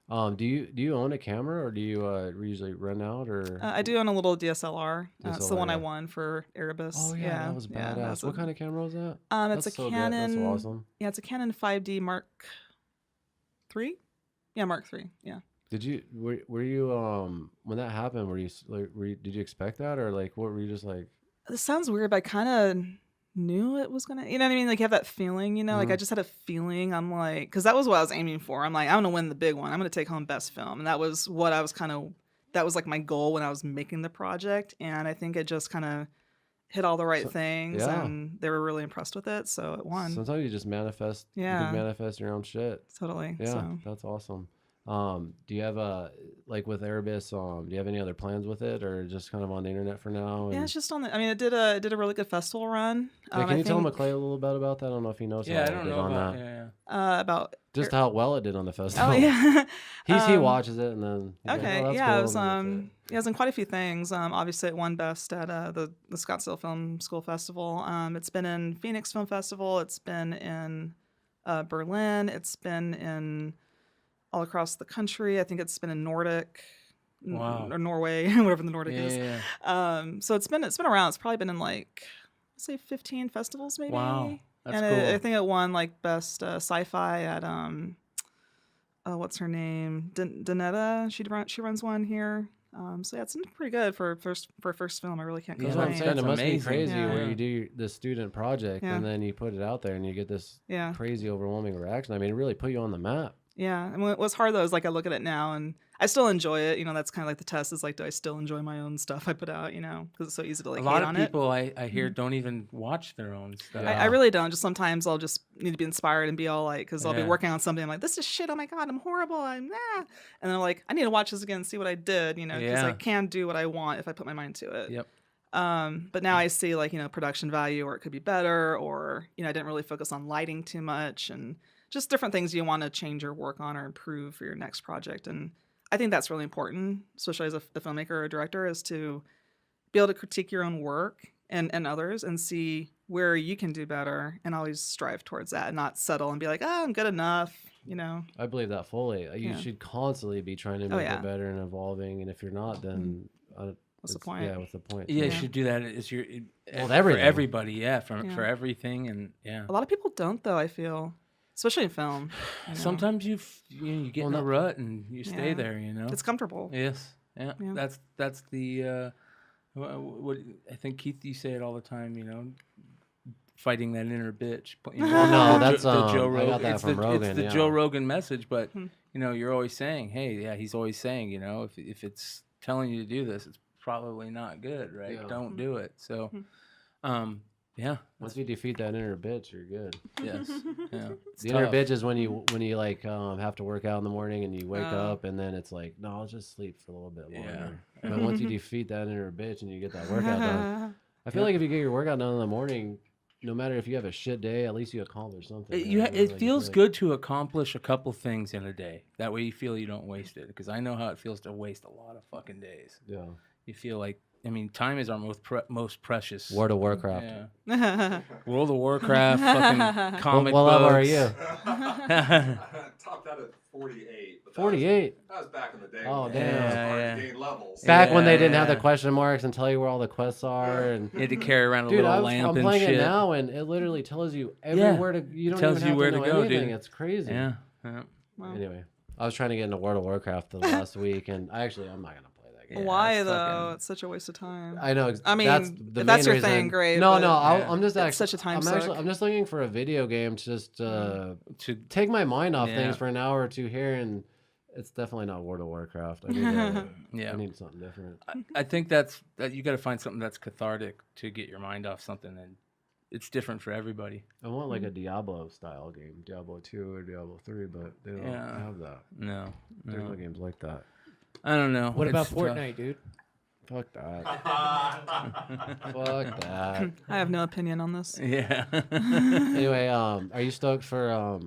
Yeah. Do you own a camera, or do you usually rent out, or? I do own a little DSLR. It's the one yeah. I won for Erebus. Oh yeah, that was badass. What kind of camera was that? It's a Canon. That's awesome. Yeah, it's a Canon 5D Mark III. Yeah, Mark III. Yeah. Did you were you when that happened? Were you did you expect that, or like what were you just like? This sounds weird, but I kind of knew it was gonna, you know what I mean? Like you have that feeling, you know, like I just had a feeling. I'm like, because that was what I was aiming for. I'm like, I'm gonna win the big one. I'm gonna take home best film, and that was what I was that was like my goal when I was making the project. And I think it just kind of hit all the right things, and they were really impressed with it, so it won. Sometimes you just manifest. Yeah, you can manifest your own shit. Totally. Yeah, so. That's awesome. Do you have like with Erebus, do you have any other plans with it, or just kind of on the internet for now? Yeah, it's just on the, I mean, it did a really good festival run. Can you tell McClay a little bit about that? I don't know if he knows how I it don't did know on about, that. About just how well it did on the festival. Oh yeah. he watches it and then okay, like, oh, yeah, cool. it was it was in quite a few things. Obviously it won best at the Scottsdale Film School Festival. It's been in Phoenix Film Festival, it's been in Berlin, it's been in all across the country. I think it's been in Nordic, or Norway, whatever the Nordic is. Yeah. So it's been around. It's probably been in like, say 15 festivals maybe. Wow, that's and cool. I think it won like best sci-fi at what's her name? Danetta. She runs one here. So yeah, it's pretty good for first film. I really can't complain. That's what I'm saying. It must be crazy yeah. where you do the student project and then you put it out there and you get this crazy overwhelming reaction. I mean, it really put you on the map. Yeah, and what's hard though is like I look at it now and I still enjoy it. You know, that's kind of like the test is like, do I still enjoy my own stuff I put out? You know, because it's so easy to like hate on it. A lot of people I hear don't even watch their own stuff. I really don't. Just sometimes I'll just need to be inspired and be all like, because I'll be working on something. I'm like, this is shit. Oh my god, I'm horrible. And then I'm like, I need to watch this again and see what I did. You know, because I can do what I want if I put my mind to it. Yep. But now I see like, you know, production value, or it could be better, or, you know, I didn't really focus on lighting too much, and just different things you want to change or work on or improve for your next project. And I think that's really important, especially as a filmmaker or a director, is to be able to critique your own work and others and see where you can do better, and always strive towards that and not settle and be like, oh, I'm good enough, you know. I believe that fully. You should constly be trying to make it better and evolving, and if you're not, then what's the point? Yeah, what's the point? Yeah, you should do that as your for everybody, for everything, and a lot of people don't, though, I feel. Especially in film. You know? Sometimes you get in a rut and you stay there, you know. It's comfortable. Yes. Yeah. That's the what I think, Keith, you say it all the time, you know, fighting that inner bitch. You know? No, that's the Joe Rogan. I got that from Rogan. It's the Joe Rogan message, but you know, you're always saying, hey, he's always saying, you know, if it's telling you to do this, it's probably not good, right? Yeah. Don't do it. So once you defeat that inner bitch, you're good. Yes. Yeah. The inner bitch is when you like have to work out in the morning and you wake up and then it's like, no, I'll just sleep for a little bit longer. Yeah. But once you defeat that inner bitch and you get that workout done, I feel like if you get your workout done in the morning, no matter if you have a shit day, at least you accomplish something. It feels good to accomplish a couple things in a day. That way you feel you don't waste it. Because I know how it feels to waste a lot of fucking days. Yeah. You feel like, I mean, time is our most precious. World of Warcraft. Yeah. World of Warcraft, fucking comic what books. level are you? Topped out at 48. But 48? That was back in the day. Oh, when damn. you gained levels. Back when they didn't have the question marks and tell you where all the quests are. And you had to carry around a little lamp and shit. I'm playing it now, and it literally tells you everywhere to. You don't tells even you have where to to know go, anything. dude. It's crazy. Yeah. Wow. Anyway, I was trying to get into World of Warcraft the last week, and I'm not gonna play that game. Yeah, Why it's though? fucking- It's such a waste of time. I know. I mean, that's if the that's main your thing, reason. great, No, but no. Yeah. I'm just it's actually. such a time I'm suck. just looking for a video game to just to take my mind off Yeah. things for an hour or two here, and it's definitely not World of Warcraft. I need, yeah. I need something different. I think that you got to find something that's cathartic to get your mind off something, and it's different for everybody. I want like a Diablo style game, Diablo 2 or Diablo 3, but they don't Yeah. have that. No, There's no no. games like that. I don't know. What about It's tough. Fortnite, dude? Fuck that. Fuck that. I have no opinion on this. Yeah. Anyway, are you stoked for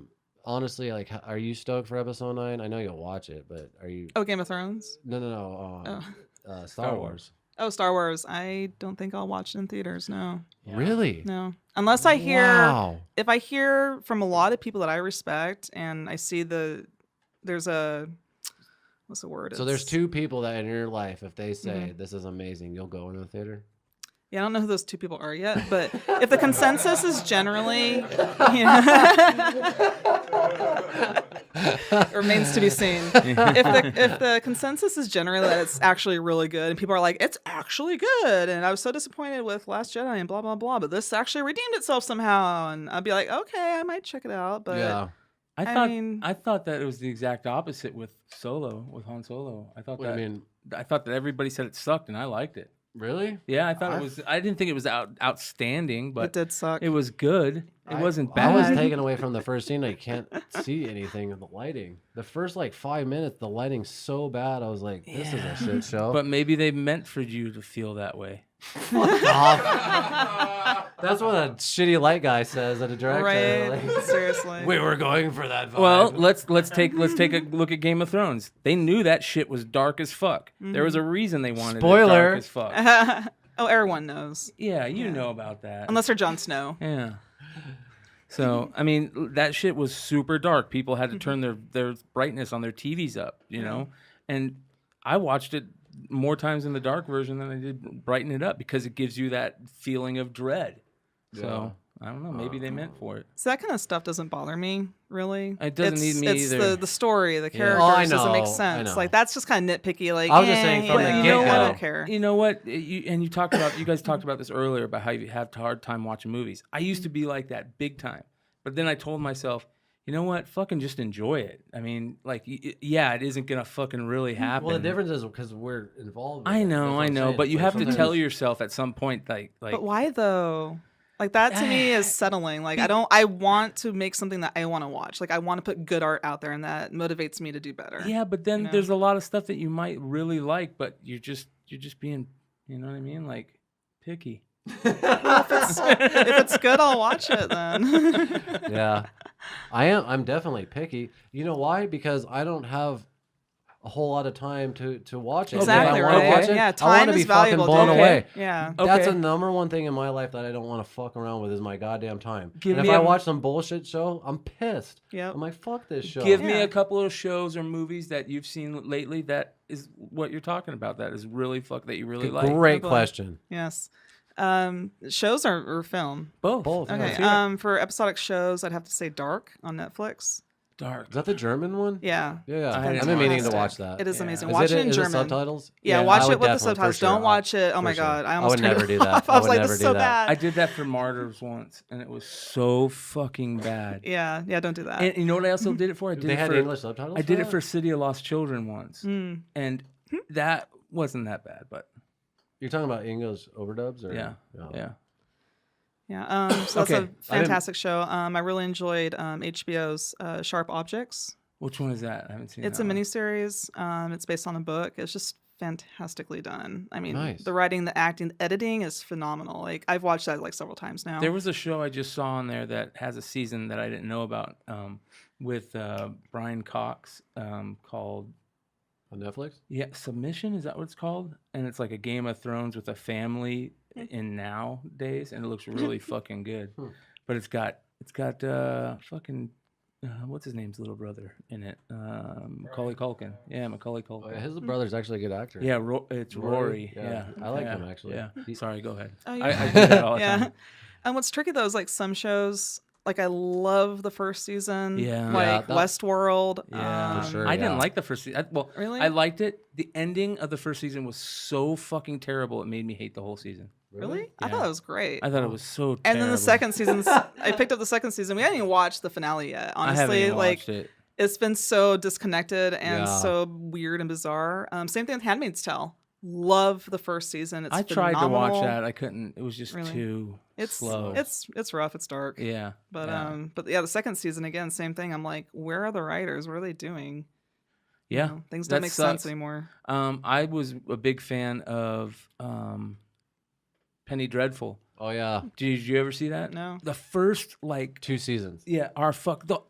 honestly, like, are you stoked for episode 9? I know you'll watch it, but are you? Oh, Game of Thrones. No. Oh. Star Wars. Oh, Star Wars. I don't think I'll watch it in theaters. No, Really? no. Unless I hear, Wow. if I hear from a lot of people that I respect, and I see there's a, what's the word? So there's It's- 2 people that in your life, if they say this is amazing, you'll go into the theater. Yeah, I don't know who those 2 people are yet, but if the consensus is generally, you know, it remains to be seen. If the consensus is generally that it's actually really good, and people are like, it's actually good, and I was so disappointed with Last Jedi and blah blah blah, but this actually redeemed itself somehow, and I'd be like, okay, I might check it out, but Yeah. I thought that it was the exact opposite with Han Solo. I thought What do that you mean? I thought that everybody said it sucked, and I liked it. Really? Yeah, I thought I it was. I didn't think it was outstanding, it but did suck. it was good. It wasn't bad. I was taken away from the first scene. I can't see anything in the lighting. The first like 5 minutes, the lighting's so bad. I was like, this is a shit show. But maybe they meant for you to feel that way. Fuck off. That's what a shitty light guy says at a director. Right? Like, Seriously. we were going for that vibe. Well, let's take a look at Game of Thrones. They knew that shit was dark as fuck. There was a reason they wanted Spoiler. it dark as fuck. Oh, everyone knows, Yeah, you know about that. unless they're Jon Snow. Yeah. So, I mean, that shit was super dark. People had to turn their brightness on their TVs up, you know? And I watched it more times in the dark version than I did brighten it up because it gives you that feeling of dread. So, I don't know. Maybe they meant for it. So that kind of stuff doesn't bother me, really. It doesn't need me it's either. the story, the Oh, characters I doesn't make know, I sense. know. Like that's just kind of nitpicky. Like I was just saying from the you know, I get-go. don't care. You know what? You guys talked about this earlier about how you have a hard time watching movies. I used to be like that big time. But then I told myself, you know what? Fucking just enjoy it. I mean, like, yeah, it isn't going to fucking really happen. Well, the difference is because we're involved. With I it. know, That's what I'm saying. but you Like, have to sometimes- tell yourself at some point, like. But why though? Like that to me is settling. Like I want to make something that I want to watch. Like I want to put good art out there, and that motivates me to do better. Yeah, but then You know? there's a lot of stuff that you might really like, but you're just being, you know what I mean, like picky. If it's good, I'll watch it then. Yeah, I'm definitely picky. You know why? Because I don't have a whole lot of time to watch it. Exactly If I wanna right. watch it, Yeah, I time wanna is be fucking valuable. blown dude. away. Yeah. That's Okay. the number one thing in my life that I don't want to fuck around with is my goddamn time. Give And me if I a- watch some bullshit show, I'm pissed. Yep. I'm like, fuck this show. Give me Yeah. a couple of shows or movies that you've seen lately that is what you're talking about. That is really that you really like. Great Boy. question. Yes. Shows or film? Both. Both. Okay. Let's hear For episodic shows, I'd have to say Dark on Netflix. Dark. Is that the German one? Yeah. Yeah. I didn't I've been meaning to watch watch that. that. It is Yeah. amazing. Is Watch it in is German. subtitles? Yeah, I watch would it with the definitely, for subtitles. sure. Don't watch it. Oh For my sure. god, I I almost would turned never it do that. off. I I was would like, never this is do so that. I bad. did that for Martyrs once, and it was so fucking bad. Yeah, don't do that. And you know what I also did it for? I did They it had for, English subtitles. I did it that? for City of Lost Children once, Mm. and that wasn't that bad. But You're talking about English overdubs, or yeah. Yeah. So that's Okay. a fantastic show. I really enjoyed HBO's Sharp Objects. Which one is that? I haven't seen. It's a that one. miniseries. It's based on a book. It's just fantastically done. I mean, Nice. the writing, the acting, the editing is phenomenal. Like I've watched that like several times now. There was a show I just saw on there that has a season that I didn't know about with Brian Cox called On Netflix. Submission. Is that what it's called? And it's like a Game of Thrones with a family in nowadays, and it looks really fucking good. But it's got fucking what's his name's little brother in it? Macaulay Culkin. Yeah, Macaulay Oh, Culkin. yeah, his brother's actually a good actor. Yeah, it's Rory. Yeah. I like him actually. Yeah. Sorry, go ahead. Oh, I yeah. do that all the Yeah. time. And what's tricky though is like some shows like I love the first season. Yeah. Like Yeah, Westworld. Yeah, For sure, I yeah. didn't like the first season. Well, Really? I liked it. The ending of the first season was so fucking terrible. It made me hate the whole season. Really? I Yeah. thought it was great. I thought it was so terrible. And then the second season, I picked up the second season. We hadn't even watched the finale yet. I haven't Honestly, even like watched it. it's been so disconnected and Yeah. so weird and bizarre. Same thing with Handmaid's Tale. Love the first season. It's I tried to watch phenomenal. that. I couldn't. It was just Really? too slow. It's rough. It's dark. Yeah. But yeah. but yeah, the second season again, same thing. I'm like, where are the writers? What are they doing? You Yeah. know, things don't That make sense sucks. anymore. I was a big fan of Penny Dreadful. Oh yeah, Did you ever see that? No. The first like 2 seasons. yeah,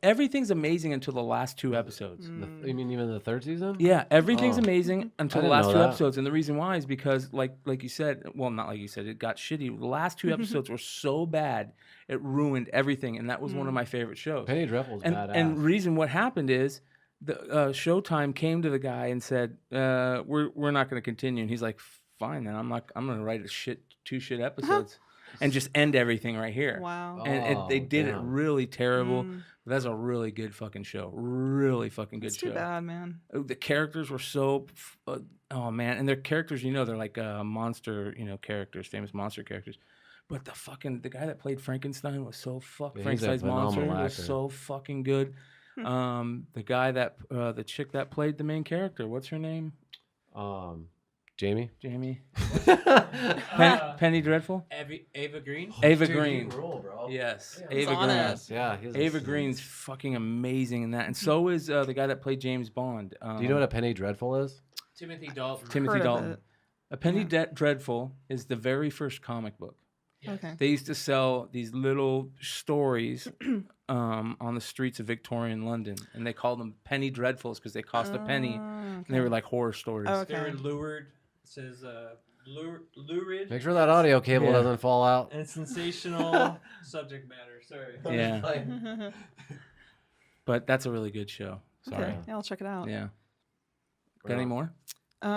everything's amazing until the last 2 episodes. You mean even the 3rd season? Yeah, everything's Oh. amazing until I the didn't last know 2 that. episodes, and the reason why is because like you said, well, not like you said, it got shitty. The last 2 episodes were so bad, it ruined everything, and that was one of my favorite shows. Penny Dreadful's and badass. and reason what happened is the Showtime came to the guy and said, we're not going to continue, and he's like, fine, then I'm going to write 2 shit episodes. And just end everything right here. Wow. And they Oh, did it damn. really terrible. But that's a really good fucking show. Really fucking good It's show. too bad, man. The characters were so, oh man, and their characters, they're like monster, characters, famous monster characters. But the guy that played Frankenstein was so Yeah, he's a Frankenstein's monster phenomenal was actor. so fucking good. The guy the chick that played the main character, what's her name? Jamie. Jamie. Penny Dreadful. Ava Green. Ava Dude, Green. you rule, bro. Yes, He's Ava on Green. it. Yeah, he's Ava Green's fucking amazing in that, and so is the guy that played James Bond. Do you know what a Penny Dreadful is? Timothy Dalton. Timothy Heard of Dalton? it. A Penny Dreadful is the very first comic book. Okay. They used to sell these little stories on the streets of Victorian London, and they called them Penny Dreadfuls because they cost a penny, and they were like horror stories. Oh, okay. They're lured. It says lurid. Make sure that audio cable Yeah. doesn't fall out. And sensational subject matter. Sorry. Yeah, but that's a really good show. Sorry. Okay. Yeah, I'll check it out. Yeah. Got any more?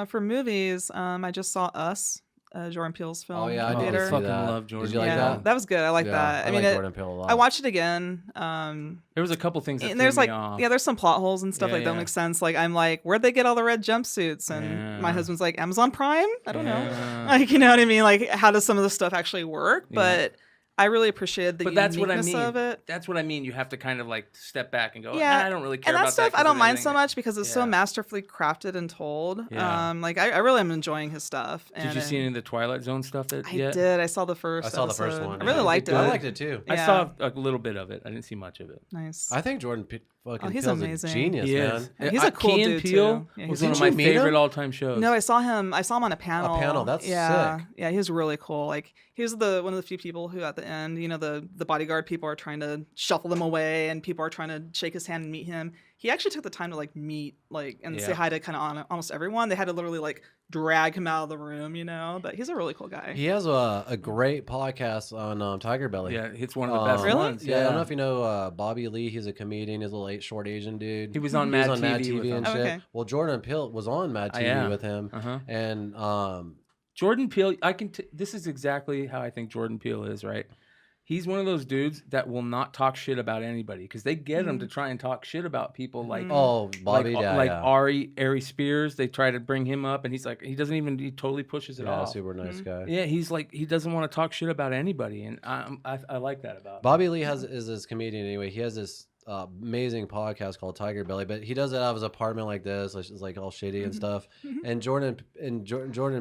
For movies, I just saw Us, Jordan Peele's film. Oh yeah, I in did theater. see fucking that. love Jordan. Did you like Yeah, that? was good. I like that. I mean, like Jordan Peele a lot. I watched it again. There was a couple things that And threw there's me like, off. there's some plot holes and stuff Yeah, like that don't yeah. make sense. Like, I'm like, where'd they get all the red jumpsuits? And my Yeah. husband's like, Amazon Prime? I don't know. Yeah. Like, you know what I mean? Like, how does some of the stuff actually work? Yeah. But I really appreciated the But that's what I uniqueness mean. of it. That's what I mean. You have to kind of like step back and go, Yeah, I don't really care And that about stuff that. I don't mind so much because it's so Yeah. masterfully crafted and told. Yeah. Like, I really am enjoying his stuff. Did you see any of the Twilight Zone stuff that I yet? did. I saw the first I saw the first episode. one. I really Yeah. liked it. I liked it too. I Yeah. saw a little bit of it. I didn't see much of it. Nice. I think Jordan fucking he's Peele's amazing. a genius, He man. is. Yeah, he's a cool Key and dude, Peele too. Yeah, was he's one of cool. my Did you meet him? favorite all-time shows. No, I saw him on a panel. panel, that's yeah, sick. Yeah, he was really cool. Like he was one of the few people who at the end, the bodyguard people are trying to shuffle them away and people are trying to shake his hand and meet him. He actually took the time to like meet and say Yeah. hi to kind of almost everyone. They had to literally like drag him out of the room, but he's a really cool guy. He has a great podcast on Tiger Belly. Yeah, it's one of the best Really? ones. Yeah, I don't know if you know Bobby Lee. He's a comedian. He's a little short Asian dude. He was on Mad on Mad TV with TV and him. shit. Okay. Well, Jordan Peele was on Mad TV yeah. with him, Uh-huh. and Jordan Peele, this is exactly how I think Jordan Peele is, right? He's one of those dudes that will not talk shit about anybody because they get him to try and talk shit about people like oh, Bobby, like yeah. Ari Spears. They try to bring him up, and he's like, he totally pushes it Yeah, off. super nice guy. Yeah, he's like, he doesn't want to talk shit about anybody, and I like that about him. Bobby Lee is this comedian anyway. He has this amazing podcast called Tiger Belly, but he does it out of his apartment like this, it's like all shitty and stuff. And Jordan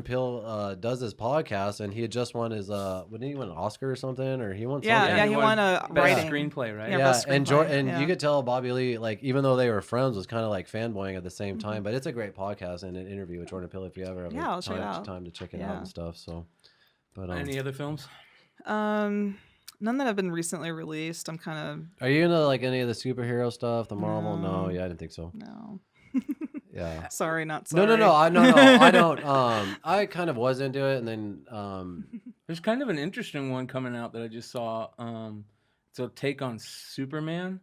Peele does this podcast, and he had just won his wouldn't he win an Oscar or something, or he won something? Yeah, he won a best writing screenplay, right? Yeah, Yeah, best and screenplay, you could tell Bobby Lee, like, even though they were friends, was kind of like fanboying at the same time. But it's a great podcast and an interview with Jordan Peele if you ever have Yeah, I'll check it out. time to check it Yeah. out and stuff. So, but Any other films? None that have been recently released. I'm kind are you into like any of the superhero stuff, the Marvel? No. No, yeah, I didn't think so. of no. Yeah. Sorry, not sorry. No, I don't. I kind of was into it, and then There's kind of an interesting one coming out that I just saw. It's a take on Superman,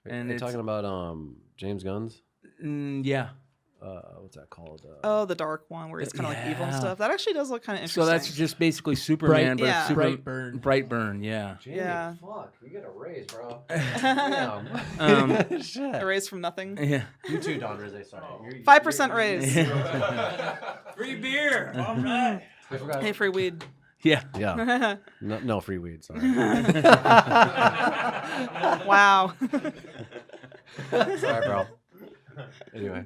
and you're it's talking about James Gunn's. yeah. what's that called? Oh, the dark one where he's kind of like evil and Yeah. stuff. That actually does look kind of interesting. So that's just basically Superman, but yeah. it's Brightburn. Brightburn, yeah. Jamie, Yeah. fuck, you get a raise, bro. Shit. a raise from nothing. Yeah. You too, Don Rizzo. Sorry. 5% raise. Free beer. All right. I forgot. Hey, free weed. Yeah. Yeah. No free weed. Sorry. Wow. Sorry, bro. Anyway,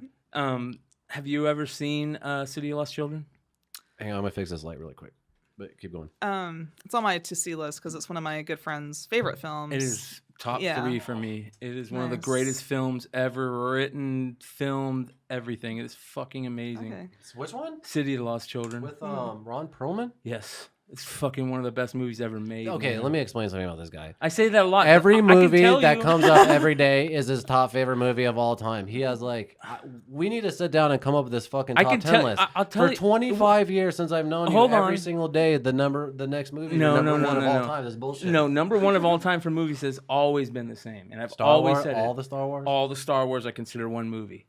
Have you ever seen City of Lost Children? hang on. I'm gonna fix this light really quick. But keep going. It's on my to see list because it's one of my good friend's favorite films. It is top Yeah. 3 for me. It is one of the Nice. greatest films ever written, filmed, everything. It is fucking amazing. Okay. Which one? City of Lost Children. With Ron Perlman? Yes. It's fucking one of the best movies ever made. Okay, man. let me explain something about this guy. I say that a lot. Every I can movie tell that you- comes up every day is his top favorite movie of all time. He has like, we need to sit down and come up with this fucking I top can 10 tell- list. I'll tell For you- 25 years since I've known you, Hold every on. single day, the next movie, No, the number no, one no, of all no. time is bullshit. No, number 1 of all time for movies has always been the same. And I've Star always Wars, said all it. the Star Wars. All the Star Wars I consider one movie.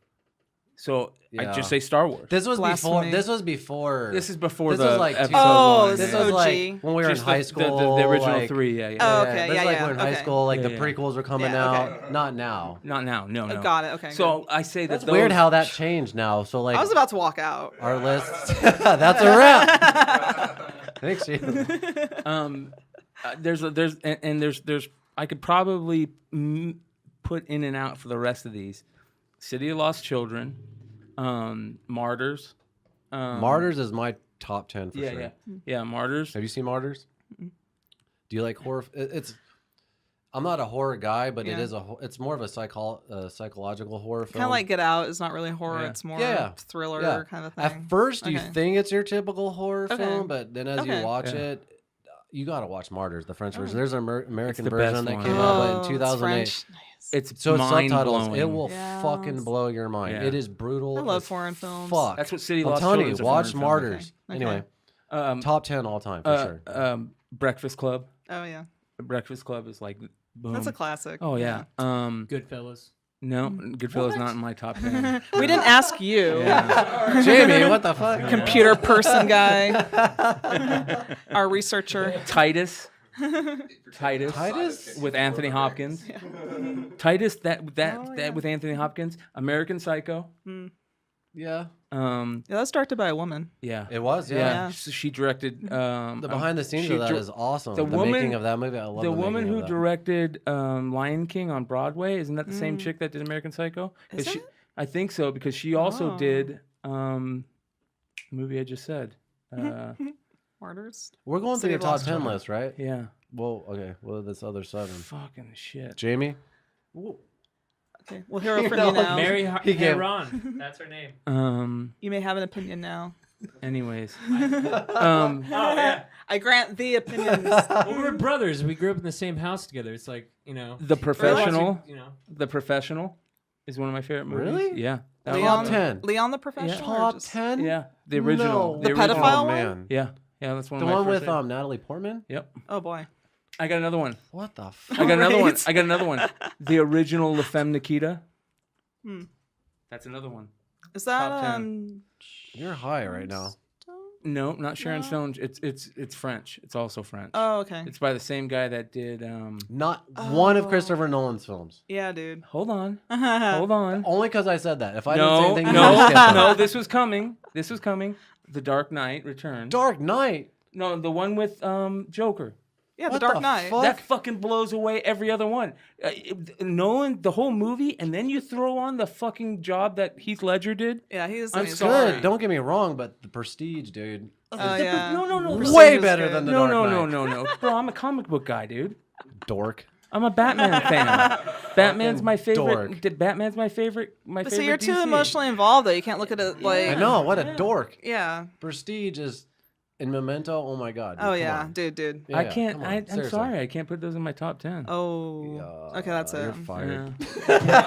So I Yeah. just say Star Wars. This was Blasphemy. This was before. This is before This the was like episode Oh, 1. This yeah. was OG. like when we were Just in high the school. the original like, 3, yeah. Oh, okay, This is yeah, like yeah, we're in high okay. school, like Yeah, the yeah. prequels were coming Yeah, out. okay. Not now. Not now, no. Got it. Okay. So good. I say that That's those, weird how that changed now. So like I was about to walk out. our lists. That's a wrap. Thanks, Sheila. there's I could probably put in and out for the rest of these. City of Lost Children, Martyrs. Martyrs is my top 10 for Yeah, sure. yeah, Martyrs. Have you seen Martyrs? Do you like horror? It's. I'm not a horror guy, but it Yeah. is it's more of a psychological horror film. Kind of like Get Out is not really horror. Yeah. It's more Yeah. thriller Yeah. kind of thing. At first, you Okay. think it's your typical horror Okay. film, but then as Okay. you watch Yeah. it, you gotta watch Martyrs, the French version. Oh. There's an American the best version that one. came out Oh, in it's 2008. French. Nice. It's So it's mind subtitles. blowing. It will Yeah. fucking blow your mind. Yeah. It is brutal. I love as foreign films. Fuck. That's what City of I'm Lost telling Children you, is. watch Martyrs. Okay. Anyway, Okay. top 10 all time for sure. Breakfast Club. Oh yeah, Breakfast Club is like boom. that's a classic. Oh yeah. Goodfellas. No, Goodfellas not in my top 10. We didn't ask you, Yeah. Jamie, what the fuck? computer person guy, our researcher. Titus Titus? with Anthony Hopkins. Titus that yeah. with Anthony Hopkins. American Psycho. Yeah. Yeah, that's directed by a woman. Yeah. It was, Yeah. yeah. Yeah. So she directed The behind the scenes she of that dir- is awesome. the The woman- making of that movie, I love the making woman of who that. directed Lion King on Broadway. Isn't that the same chick that did American Psycho? 'Cause Is she, it? I think so because she also Oh. did the movie I just said. Martyrs. We're going through City your of top Lost 10 Children. list, right? Yeah. Well, okay. Well, this other 7. Fucking shit. Jamie? Okay, we'll hear from you now. Mary He gave- Heron. That's her name. You may have an opinion now. Anyways. Oh yeah. I grant thee opinions. Well, we're brothers. We grew up in the same house together. It's like, you know. The Professional. You know. The Professional is one of my favorite movies. Really? Yeah. That Leon- was- Top 10. Leon the Professional. or Top just- 10? Yeah. The original. No. The original. pedophile Oh, one? man. Yeah. Yeah, that's one The of my one first with favorites. Natalie Portman? Yep. Oh boy. I got another one. What the fuck? I got another one. Right. I got another one. The original La Femme Nikita. Hmm. That's another one. Is that Top 10. You're high right now. No, not Sharon No. Stone. It's French. It's also French. Oh, okay. It's by the same guy that did. Not one of Oh. Christopher Nolan's films. Yeah, dude. Hold on. oh, Hold on. Only because I said that. If I didn't say No, anything, you would skip no, it. no. This was coming. This was coming. The Dark Knight Returns. Dark Knight. No, the one with Joker. yeah, The What Dark the Knight. fuck? That fucking blows away every other one. Nolan, the whole movie, and then you throw on the fucking job that Heath Ledger did. Yeah, he's I'm amazing. sorry. Good. Don't get me wrong, but The Prestige, dude. Oh yeah. No, no, no. Way is better good. than The No, Dark no, Knight. no, no, no. Bro, I'm a comic book guy, dude. Dork. I'm a Batman fan. Batman's my dork. favorite. Batman's my favorite. My But favorite. see, you're too DC. emotionally involved though. You can't look at it like. I know. What a dork. Yeah. Prestige is in Memento. Oh my god. dude, Oh come yeah, on. dude. Yeah, I can't. come on, I'm seriously. sorry. I can't put those in my top 10. Oh. Okay, that's You're it. fired. Yeah.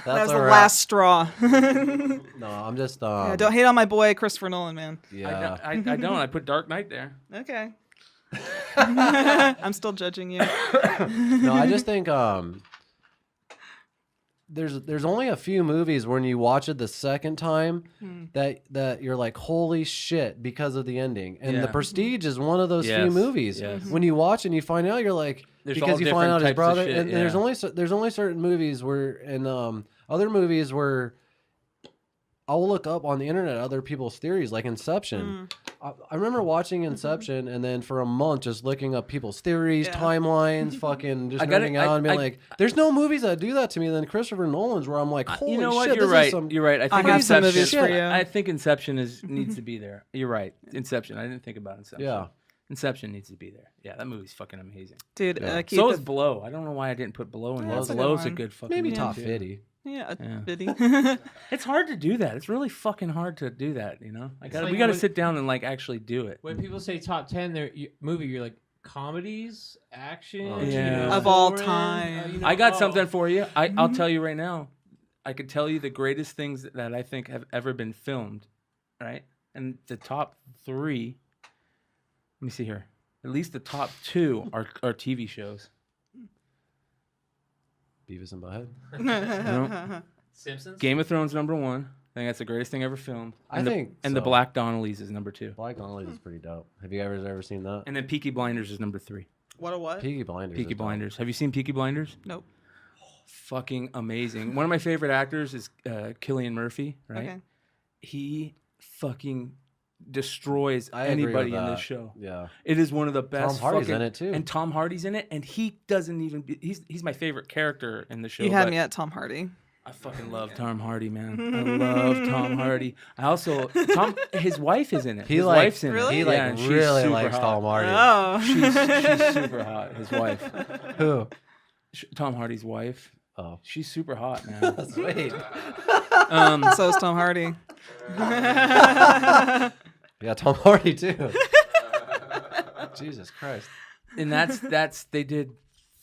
That was a the wrap. last straw. No, I'm just. Yeah, don't hate on my boy Christopher Nolan, man. Yeah. I don't. I put Dark Knight there. Okay. I'm still judging you. No, I just think there's only a few movies when you watch it the second time that you're like, holy shit, because of the ending. And The Prestige is one of those few movies. Yes. When you watch and you find out, you're like, There's because all you find different out his types of brother. shit, And there's only certain movies where, and other movies where I'll look up on the internet other people's theories, like Inception. I remember watching Inception and then for a month just looking up people's theories, timelines, fucking just nerding out and being like, there's no movies that do that to me than Christopher Nolan's where I'm like, holy you know what? shit, You're this right. is some... You're right. I think have some Inception. movies for you. I think Inception needs to be there. You're right. Inception. I didn't think about Inception. Yeah. Inception needs to be there. Yeah, that movie's fucking amazing. Dude, Keith, So is Blow. I don't know why I didn't put Blow in. That's a good Blow's a one. good fucking Maybe movie, top too. 50. yeah, Yeah. Biddy. It's hard to do that. It's really fucking hard to do that. You know, like we got to when- sit down and like actually do it. When people say top 10, movie, you're like comedies, action, Oh, yeah. Of all foreign, time. I got something for you. I'll tell you right now. I could tell you the greatest things that I think have ever been filmed, right? And the top 3. Let me see here. At least the top 2 are TV shows. Beavis and Butthead. No. Simpsons. Game of Thrones #1. I think that's the greatest thing ever filmed. I And think the so. Black Donnellys is #2. Black Donnellys is pretty dope. Have you ever seen that? And then Peaky Blinders is #3. What a what? Peaky Blinders. Peaky is dope. Blinders. Have you seen Peaky Blinders? Nope. Fucking amazing. One of my favorite actors is Cillian Murphy, right? Okay. He fucking destroys I agree with anybody in that. this show. Yeah. It is one of the best. Tom Hardy's fucking, in it, too. And Tom Hardy's in it, and he doesn't even. He's my favorite character in the show. You had but me at Tom Hardy. I fucking love Tom Hardy, man. I love Tom Hardy. I also his wife is in it. His wife's in Really? it. He Yeah, and she's really super likes hot. Tom Hardy. Oh. She's super hot. His wife, Who? Tom Hardy's wife. Oh. She's super hot, man. Sweet. So is Tom Hardy. Yeah, Tom Hardy too. Jesus Christ. And that's they did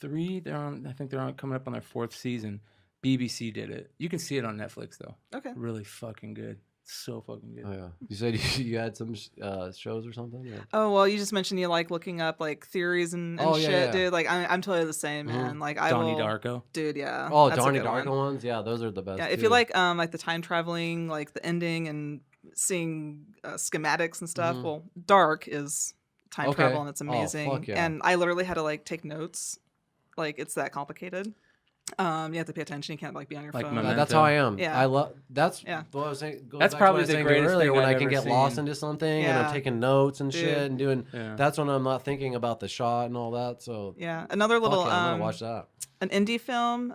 3. I think they're coming up on their 4th season. BBC did it. You can see it on Netflix though. Okay. Really fucking good. So fucking good. Oh yeah. You said you had some shows or something? Or? Oh well, you just mentioned you like looking up like theories and Oh, yeah, shit, yeah. dude. Like I'm totally the same, man. Like I Donnie will, Darko. dude. Yeah. Oh, that's a Donnie good Darko one. ones? Yeah, those are the best. Yeah, if too. you like the time traveling, like the ending and seeing schematics and stuff. Well, Dark is time Okay. travel and it's Oh, amazing. fuck yeah. And I literally had to like take notes. Like it's that complicated. You have to pay attention. You can't like be on your Like phone. Memento. That's how I am. Yeah. I love. That's Yeah. what I was saying. goes That's back to what probably I was the saying greatest earlier thing when I've I can ever get lost seen. into something and Yeah. I'm taking notes and Dude. shit and doing. Yeah. That's when I'm not thinking about the shot and all that. So Yeah, another fuck little yeah, I'm gonna watch that. an indie film.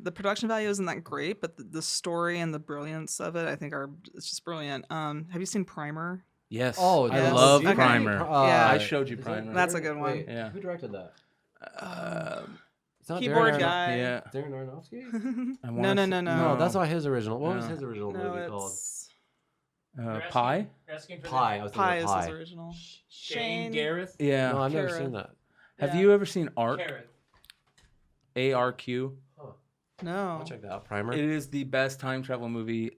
The production value isn't that great, but the story and the brilliance of it, I think, it's just brilliant. Have you seen Primer? Yes. Oh, I yes. love Okay. Primer. Yeah. I showed you is that- Primer. That's a good one. Wait, Yeah. Who directed that? It's not Keyboard Darren guy. Yeah. Darren Aronofsky? I No, wanna no, say- no, no. No, that's not his original. What was No. his original No, movie called? it's Pie. Asking for Pie. I was Pie thinking is his Pie. original. Shane Gareth. Yeah. No, I've never Carrot. seen that. Have Yeah. you ever seen Arc? Carrot. ARQ. No. I'll check that out. Primer. It is the best time travel movie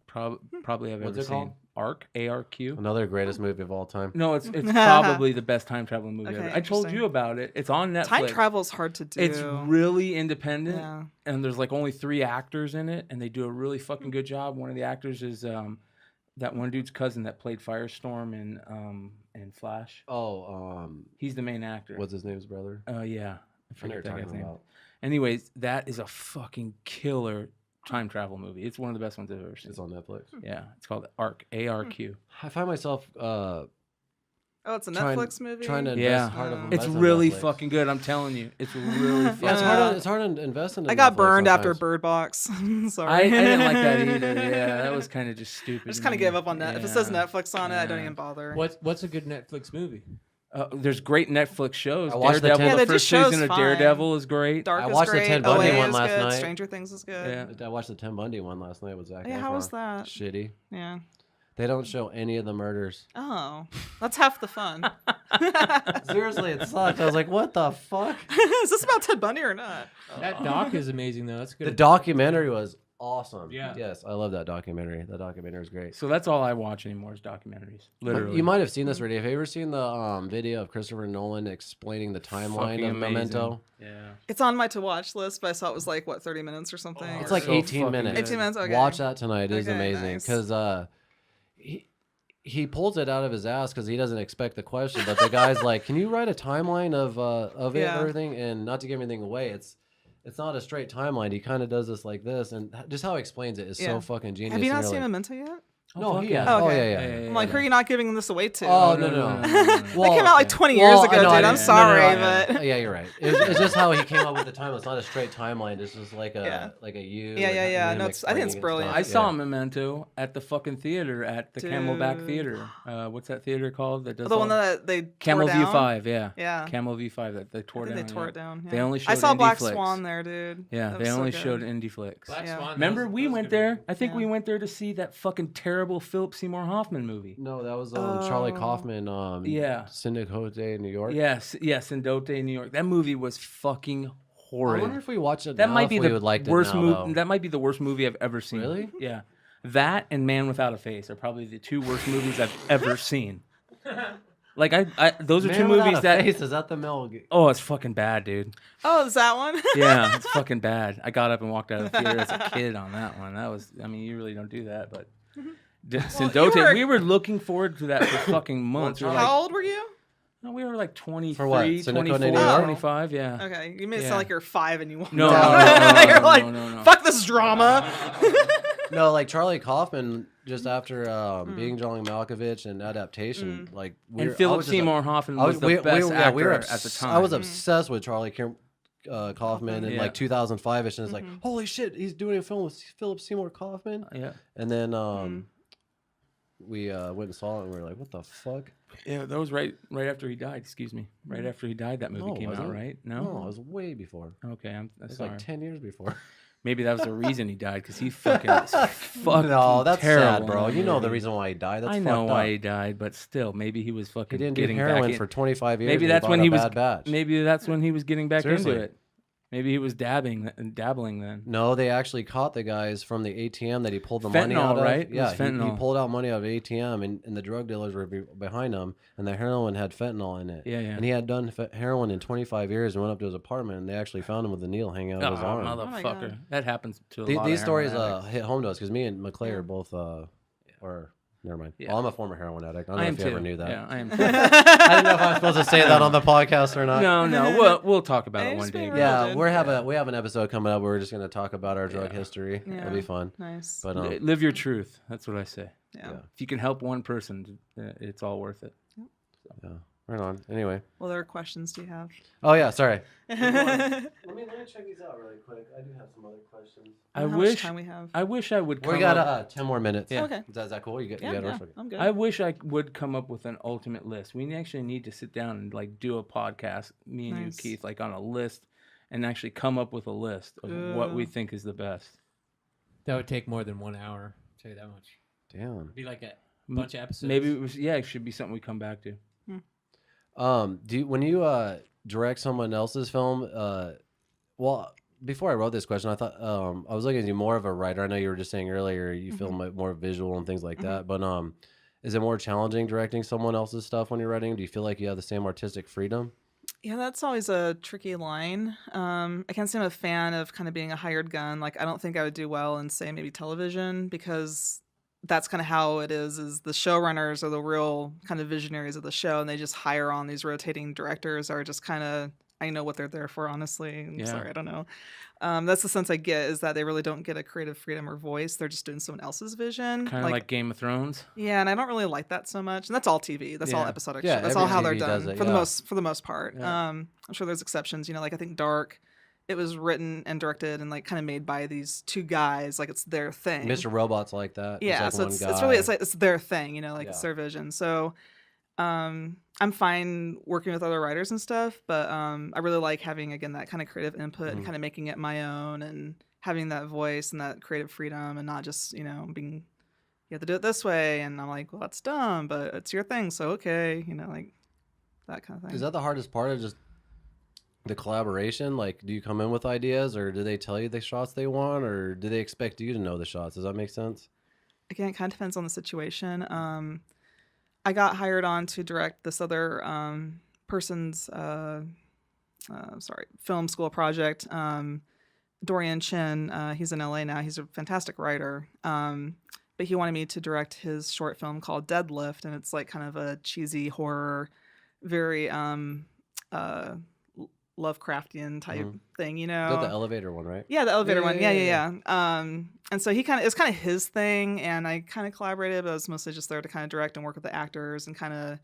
probably I've What's ever it called? seen. Arc. ARQ. Another greatest movie of all time. No, it's probably the best time travel movie Okay, ever. I told interesting. you about it. It's on Netflix. Time travel is hard to do. It's really independent, Yeah. and there's like only 3 actors in it, and they do a really fucking good job. One of the actors is that one dude's cousin that played Firestorm in Flash. Oh, He's the main actor. what's his name's brother? Yeah, I I know you're forget that guy's talking name. about. Anyways, that is a fucking killer time travel movie. It's one of the best ones I've ever seen. It's on Netflix. Yeah, it's called Arc. ARQ. I find myself Oh, it's a trying- Netflix movie. trying to invest Yeah. hard of It's invest in really Netflix. fucking good. I'm telling you, it's really fucking. Yeah, it's Yeah. hard. It's hard to invest in. I got Netflix burned after sometimes. Bird Box. Sorry. I didn't like that either. Yeah, that was kind of just stupid. I just kind of gave up on that. If it says Yeah. Netflix on it, I don't Yeah. even bother. What's a good Netflix movie? There's great Netflix shows. I watched the Daredevil, Yeah, the they first just shows season of fine. Daredevil is great. Dark I is watched the great. Ted Bundy OA one is last good. night. Stranger Things is good. Yeah. I watched the Ted Bundy one last night with Zach. Yeah, how Efron. was that? Shitty. Yeah. They don't show any of the murders. Oh, that's half the fun. Seriously, it sucked. I was like, what the fuck? Is this about Ted Bundy or not? That doc is amazing though. That's good. The documentary was awesome. Yeah. Yes, I love that documentary. That documentary is great. So that's all I watch anymore is documentaries. Literally. You might have seen this already. Have you ever seen the video of Christopher Nolan explaining the timeline Fucking of amazing. Memento? Yeah. It's on my to watch list, but I saw it was like, what, 30 minutes or something? It's or- like So 18 fucking minutes. good. 18 minutes? Okay. Watch that tonight. It is Okay, amazing nice. because he pulls it out of his ass because he doesn't expect the question. But the guy's like, "Can you write a timeline of it Yeah. and everything?" And not to give anything away, it's not a straight timeline. He kind of does this like this, and just how he explains it is Yeah. so fucking genius. Have you and not you're seen like, Memento yet? No, fuck he yeah. has. Oh, Oh, okay. yeah. I'm like, who are you not giving this away to? Oh, no. That Well, came out like 20 years ago, I know, dude. I I'm didn't- sorry, no, but yeah, you're right. It's just how he came up with the timeline. It's not a straight timeline. It's just like a Yeah. like a U. Yeah, and yeah. him No, I think it's explaining and brilliant. stuff. I saw Yeah. Memento at the fucking theater at the Camelback Dude. Theater. What's that theater called? That does the all- one that they Camel tore View down? 5, yeah. Yeah. Camel V5 that they tore I down. think they tore yeah. it down. They yeah. only I showed saw indie Black flicks. Swan there, dude. Yeah, That they was so only good. showed indie flicks. Black Yeah. Swan. Remember, we went there. I think we Yeah. went there to see that fucking terrible Philip Seymour Hoffman movie. No, that was Charlie Oh. Kaufman. Yeah. Syndicote in New York. Yes, in Dote, New York. That movie was fucking I horrid. wonder if we watched it. That now, might if be we the would like worst movie. movie. That might be the worst movie I've ever seen. Really? Yeah. That and Man Without a Face are probably the two worst movies I've ever seen. Like those are two movies that. Face, is that the Mel? Oh, it's fucking bad, dude. Oh, is that one? Yeah, it's fucking bad. I got up and walked out of the theater as a kid on that one. That was, I mean, you really don't do that, but you we were looking forward to that for fucking months. We were like, How old were you? no, we were like 23, For what? 24, Syndicote in New York? 25, yeah. Okay, you made it Yeah. sound like you're 5 and you want. No, You're like, no. fuck this drama. No, like Charlie Kaufman. Just after being John Malkovich and adaptation, like And Philip Seymour Hoffman was the best actor at the time. I was obsessed with Charlie Kaufman in Yeah. like 2005ish, and it's like, holy shit, he's doing a film with Philip Seymour Kaufman. Yeah. And then we went and saw it, and we were like, what the fuck? Yeah, that was right after he died. Excuse me. Right after he died, that movie No, came was out, it? right? No, No. it was way before. Okay, I'm It was sorry. like 10 years before. Maybe that was the reason he died because he fucking No, that's terrible sad, bro. in that You know the movie. reason why he died. That's I know fucked why up. he died, but still, maybe he was He fucking didn't do getting heroin back in. for 25 years. Maybe and that's bought when a he was. bad batch. Maybe that's when he was getting back Seriously. into it. Maybe he was dabbling then. No, they actually caught the guys from the ATM that he pulled the money Fentanyl, out of. right? It was Yeah, he fentanyl. pulled out money out of ATM, and the drug dealers were behind him, and the heroin had fentanyl in it. Yeah. And he had done heroin in 25 years and went up to his apartment, and they actually found him with a needle hanging out Oh, of his arm. my motherfucker! God. That happens to a lot These of stories heroin addicts. hit home to us because me and McClay are both, or never mind. Yeah. Well, I'm a former heroin addict. I don't I know am if you too. ever knew that. Yeah, I am. I didn't know if I was supposed to say that on the podcast or not. No. We'll talk about Hey, it one just be day. real. Yeah, dude. we have an episode coming up where we're just gonna talk about our drug history. Yeah. It'll be fun. Nice. But Live your truth. That's what I say. yeah. yeah. If you can help one person, it's all worth it. Yeah. Right on. Anyway. What other questions do you have? Oh yeah, sorry. How Let me check these out really quick. I do have some other questions. I much wish. time we have? I wish I would. Come We got up, 10 more minutes. Yeah. Okay. Is that cool? You got Yeah, yours? yeah, Okay. I'm good. I wish I would come up with an ultimate list. We actually need to sit down and like do a podcast, me and Nice. you, Keith, like on a list, and actually come up with a list of what we Yeah. think is the best. That would take more than 1 hour. I'll tell you that much. Damn. It'd be like a bunch of episodes. Maybe it should be something we come back to. When you direct someone else's film, well, before I wrote this question, I thought I was looking at you more of a writer. I know you were just saying earlier you film it more visual and things like that, but is it more challenging directing someone else's stuff when you're writing? Do you feel like you have the same artistic freedom? Yeah, that's always a tricky line. I can't say I'm a fan of kind of being a hired gun. Like, I don't think I would do well in, say, maybe television, because that's kind of how it is the showrunners are the real kind of visionaries of the show, and they just hire on these rotating directors are just kind of, I know what they're there for, honestly. I'm Yeah. sorry, I don't know. That's the sense I get, is that they really don't get a creative freedom or voice. They're just doing someone else's vision. Kind of like Game of Thrones. Yeah, and I don't really like that so much. And that's all TV. That's all Yeah. episodic Yeah, shit. That's every all how they're TV done does it, for yeah. the most part. Yeah. I'm sure there's exceptions. You know, like I think Dark, it was written and directed and like kind of made by these two guys. Like it's their thing. Mr. Robot's like that. Yeah, like so one it's guy. really it's their thing. You know, like it's Yeah. their vision. So I'm fine working with other writers and stuff, but I really like having, again, that kind of creative input and kind of making it my own and having that voice and that creative freedom, and not just, you know, being, you have to do it this way. And I'm like, well, that's dumb, but it's your thing. So, okay. You know, like that kind of thing. Is that the hardest part of just the collaboration? Like, do you come in with ideas, or do they tell you the shots they want, or do they expect you to know the shots? Does that make sense? Again, it kind of depends on the situation. I got hired on to direct this other person's film school project. Dorian Chin, he's in LA now. He's a fantastic writer. But he wanted me to direct his short film called Deadlift, and it's like kind of a cheesy horror, very Lovecraftian type thing, you know. Is that the elevator one, right? Yeah, the elevator one. Yeah. And so it was kind of his thing, and I kind of collaborated, but I was mostly just there to kind of direct and work with the actors and kind of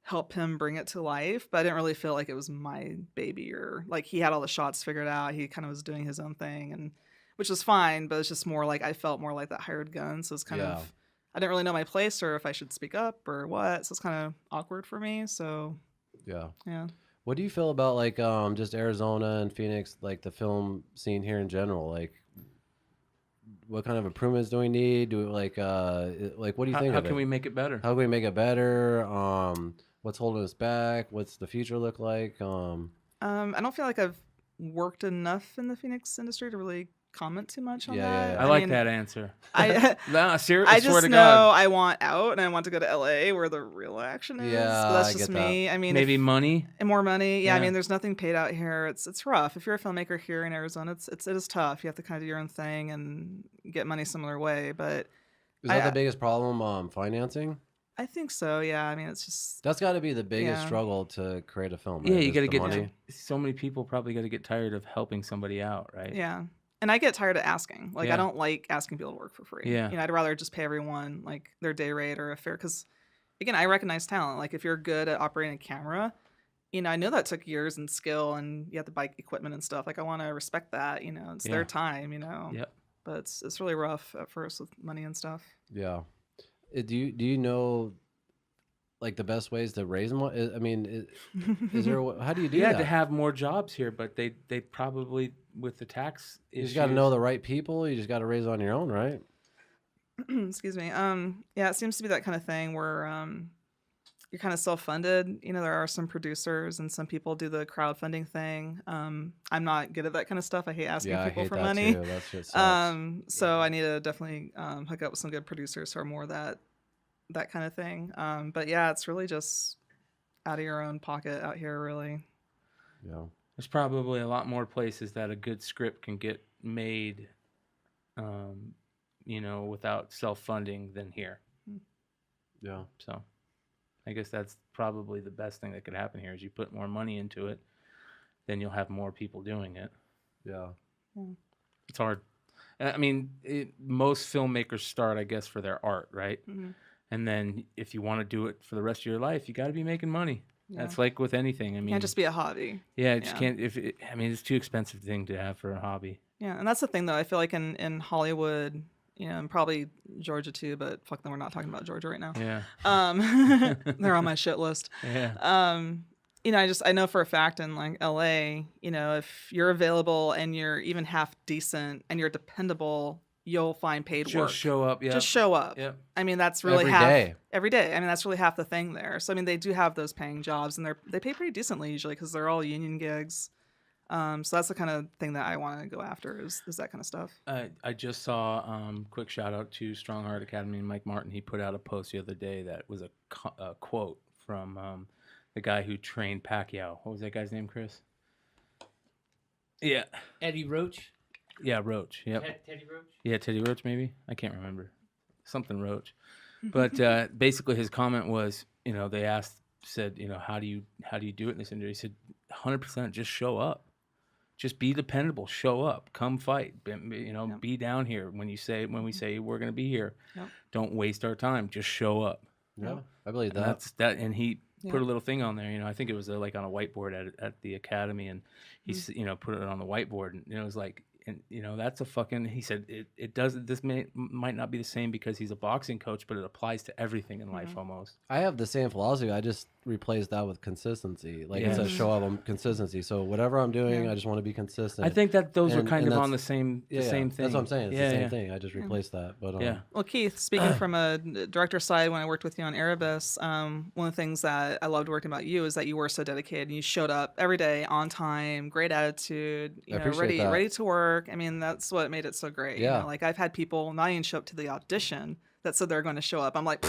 help him bring it to life. But I didn't really feel like it was my baby, or like he had all the shots figured out. He kind of was doing his own thing, and which was fine, but it's just more like I felt more like that hired gun. So it's kind of, I didn't really know my place or if I should speak up or what. So it's kind of awkward for me. So yeah. What do you feel about like just Arizona and Phoenix, like the film scene here in general? Like, what kind of improvements do we need? Do we, like what do you think? How can we make it better? How can we make it better? What's holding us back? What's the future look like? I don't feel like I've worked enough in the Phoenix industry to really comment too much on that. Yeah. I like that answer. I seriously, just swear to know God. I want out and I want to go to LA where the real action is. Yeah, But that's I just get me. that. I mean, Maybe money. and more money. Yeah, Yeah. I mean, there's nothing paid out here. It's rough. If you're a filmmaker here in Arizona, it is tough. You have to kind of do your own thing and get money similar way. But Is that the biggest problem? Financing? I think so. Yeah. I mean, it's just That's got to be the biggest struggle to create a film. Yeah, right? you got to Just the get money. so many people probably got to get tired of helping somebody out, right? yeah. And I get tired of asking. Like, I Yeah. don't like asking people to work for free. Yeah. You know, I'd rather just pay everyone like their day rate or a fair. Because again, I recognize talent. Like, if you're good at operating a camera, you know, I know that took years and skill, and you have to buy equipment and stuff. Like, I want to respect that. You know, it's their time. You know. Yep. But it's really rough at first with money and stuff. Yeah. Do you know like the best ways to raise money? I mean, is there how do you do You that? had to have more jobs here, but they probably with the tax You issues. just got to know the right people. You just got to raise it on your own, right? Excuse me. Yeah, it seems to be that kind of thing where you're kind of self-funded. You know, there are some producers and some people do the crowdfunding thing. I'm not good at that kind of stuff. I hate asking people I hate for that money. Too. That shit sucks. So I need to definitely hook up with some good producers who are more that kind of thing. But yeah, it's really just out of your own pocket out here, really. Yeah. There's probably a lot more places that a good script can get made, you know, without self-funding than here. Yeah. So I guess that's probably the best thing that could happen here is you put more money into it, then you'll have more people doing it. Yeah. It's hard. I mean, most filmmakers start, I guess, for their art, right? Mm-hmm. And then if you want to do it for the rest of your life, you got to be making money. Yeah. That's like with anything. I mean, Can't just be a hobby. Yeah, it just can't. I mean, it's too expensive thing to have for a hobby. Yeah, and that's the thing, though. I feel like in Hollywood, you know, and probably Georgia too, but fuck them, we're not talking about Georgia right now. Yeah. They're on my shit list. Yeah. You know, I know for a fact in like LA, you know, if you're available and you're even half decent and you're dependable, you'll find paid work. Just show up. Yeah. Just show up. Yep. I mean, that's really every day. I mean, that's really half the thing there. So I mean, they do have those paying jobs, and they pay pretty decently usually because they're all union gigs. So that's the kind of thing that I want to go after is that kind of stuff. I just saw quick shout out to Strong Heart Academy and Mike Martin. He put out a post the other day that was a quote from the guy who trained Pacquiao. What was that guy's name, Chris? Yeah. Eddie Roach. Yeah, Roach. Yep. Teddy Roach. Yeah, Teddy Roach, maybe. I can't remember. Something Roach. But basically, his comment was, you know, they said, you know, how do you do it in this industry? He said, 100%, just show up. Just be dependable. Show up. Come fight. You know, be down here when we say we're going to be here. Yep. Don't waste our time. Just show up. Yeah, I believe that. And that's that. And he put a little thing on there. You know, I think it was like on a whiteboard at the academy, and he's you know, put it on the whiteboard, and it was like. And you know, that's a fucking. He said it doesn't. This might not be the same because he's a boxing coach, but it applies to everything in life almost. I have the same philosophy. I just replace that with consistency. Like it Yes. says show up on consistency. So whatever I'm doing, Yeah. I just want to be consistent. I think that those are And- kind and of on that's- the same yeah, same thing. That's what I'm saying. It's yeah, the same yeah. thing. I just replaced that. But Yeah. Well, Keith, speaking from a director side, when I worked with you on Erebus, one of the things that I loved working about you is that you were so dedicated and you showed up every day on time, great attitude, I appreciate that. ready to work. I mean, that's what made it so great. Yeah. Like I've had people not even show up to the audition that said they're going to show up. I'm like,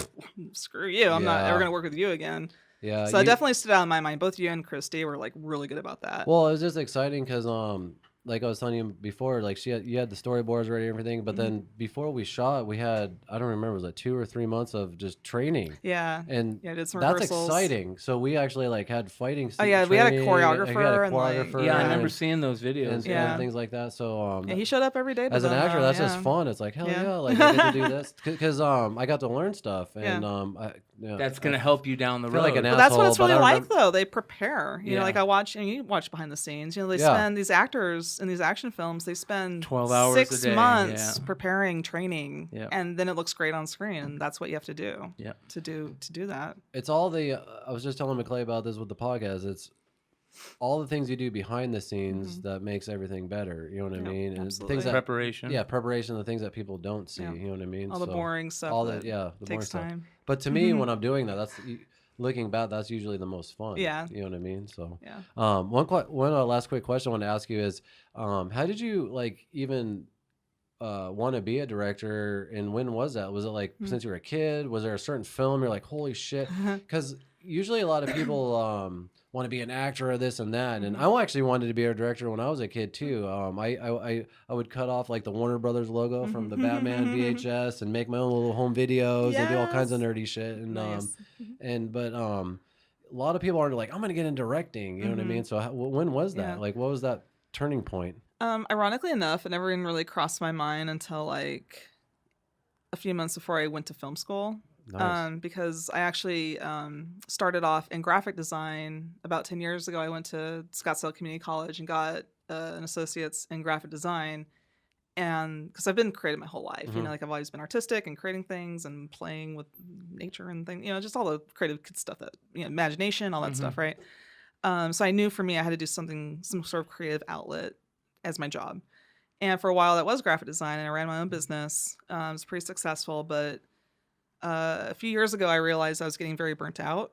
screw you. I'm not Yeah. ever going to work with you again. yeah. So I definitely stood out in my mind. Both you and Christy were like really good about that. Well, it was just exciting because like I was telling you before, like you had the storyboards ready and everything, but then before we shot, we had, I don't remember, it was like 2 or 3 months of just training. Yeah. And Yeah, I did some that's rehearsals. exciting. So we actually like had fighting. Oh, yeah, we had a training, choreographer and, like, Yeah, I remember and- seeing those videos. and, Yeah. and things like that. So Yeah, he showed up every day. To as an them, actor, that's yeah. just fun. It's like hell Yeah. yeah, like I get to do this because I got to learn stuff and That's gonna help you down the I feel road. like an But that's what it's asshole, but really I like, remember- though. They prepare. You know, Yeah. like I watch, and you watch behind the scenes. You know, they Yeah. spend these actors in these action films. They spend 12 hours 6 a day, months yeah. preparing, training, Yeah. and then it looks great on screen. And that's what you have to do. Yeah. To do that. It's all the I was just telling McClay about this with the podcast. It's all the things you do behind the scenes that makes everything better. You know what I Mm-hmm. Yeah, mean? And absolutely. things that Preparation. yeah, preparation, the things that people don't see. Yeah. You know what I mean? All the So, boring stuff. all that the boring takes stuff. time. But to me, when I'm doing that, that's looking back. That's usually the most fun. Yeah. You know what I mean? So Yeah. one last quick question I want to ask you is, how did you like even want to be a director, and when was that? Was it like since you were a kid? Was there a certain film you're like, holy shit? Because usually a lot of people want to be an actor or this and that, and I actually wanted to be a director when I was a kid too. I would cut off like the Warner Brothers logo from the Batman VHS and make my own little home videos and do all kinds of nerdy shit. And Nice. but a lot of people are like, I'm gonna get into directing. You know what I mean? So when was that? Yeah. Like, what was that turning point? Ironically enough, it never even really crossed my mind until like a few months before I went to film school. Nice. Because I actually started off in graphic design about 10 years ago. I went to Scottsdale Community College and got an associate's in graphic design. And because I've been creative my whole life, you know, like I've always been artistic and creating things and playing with nature and things, you know, just all the creative stuff that, you know, imagination, all that stuff, right? So I knew for me, I had to do some sort of creative outlet as my job. And for a while, that was graphic design, and I ran my own business. It was pretty successful, but a few years ago, I realized I was getting very burnt out,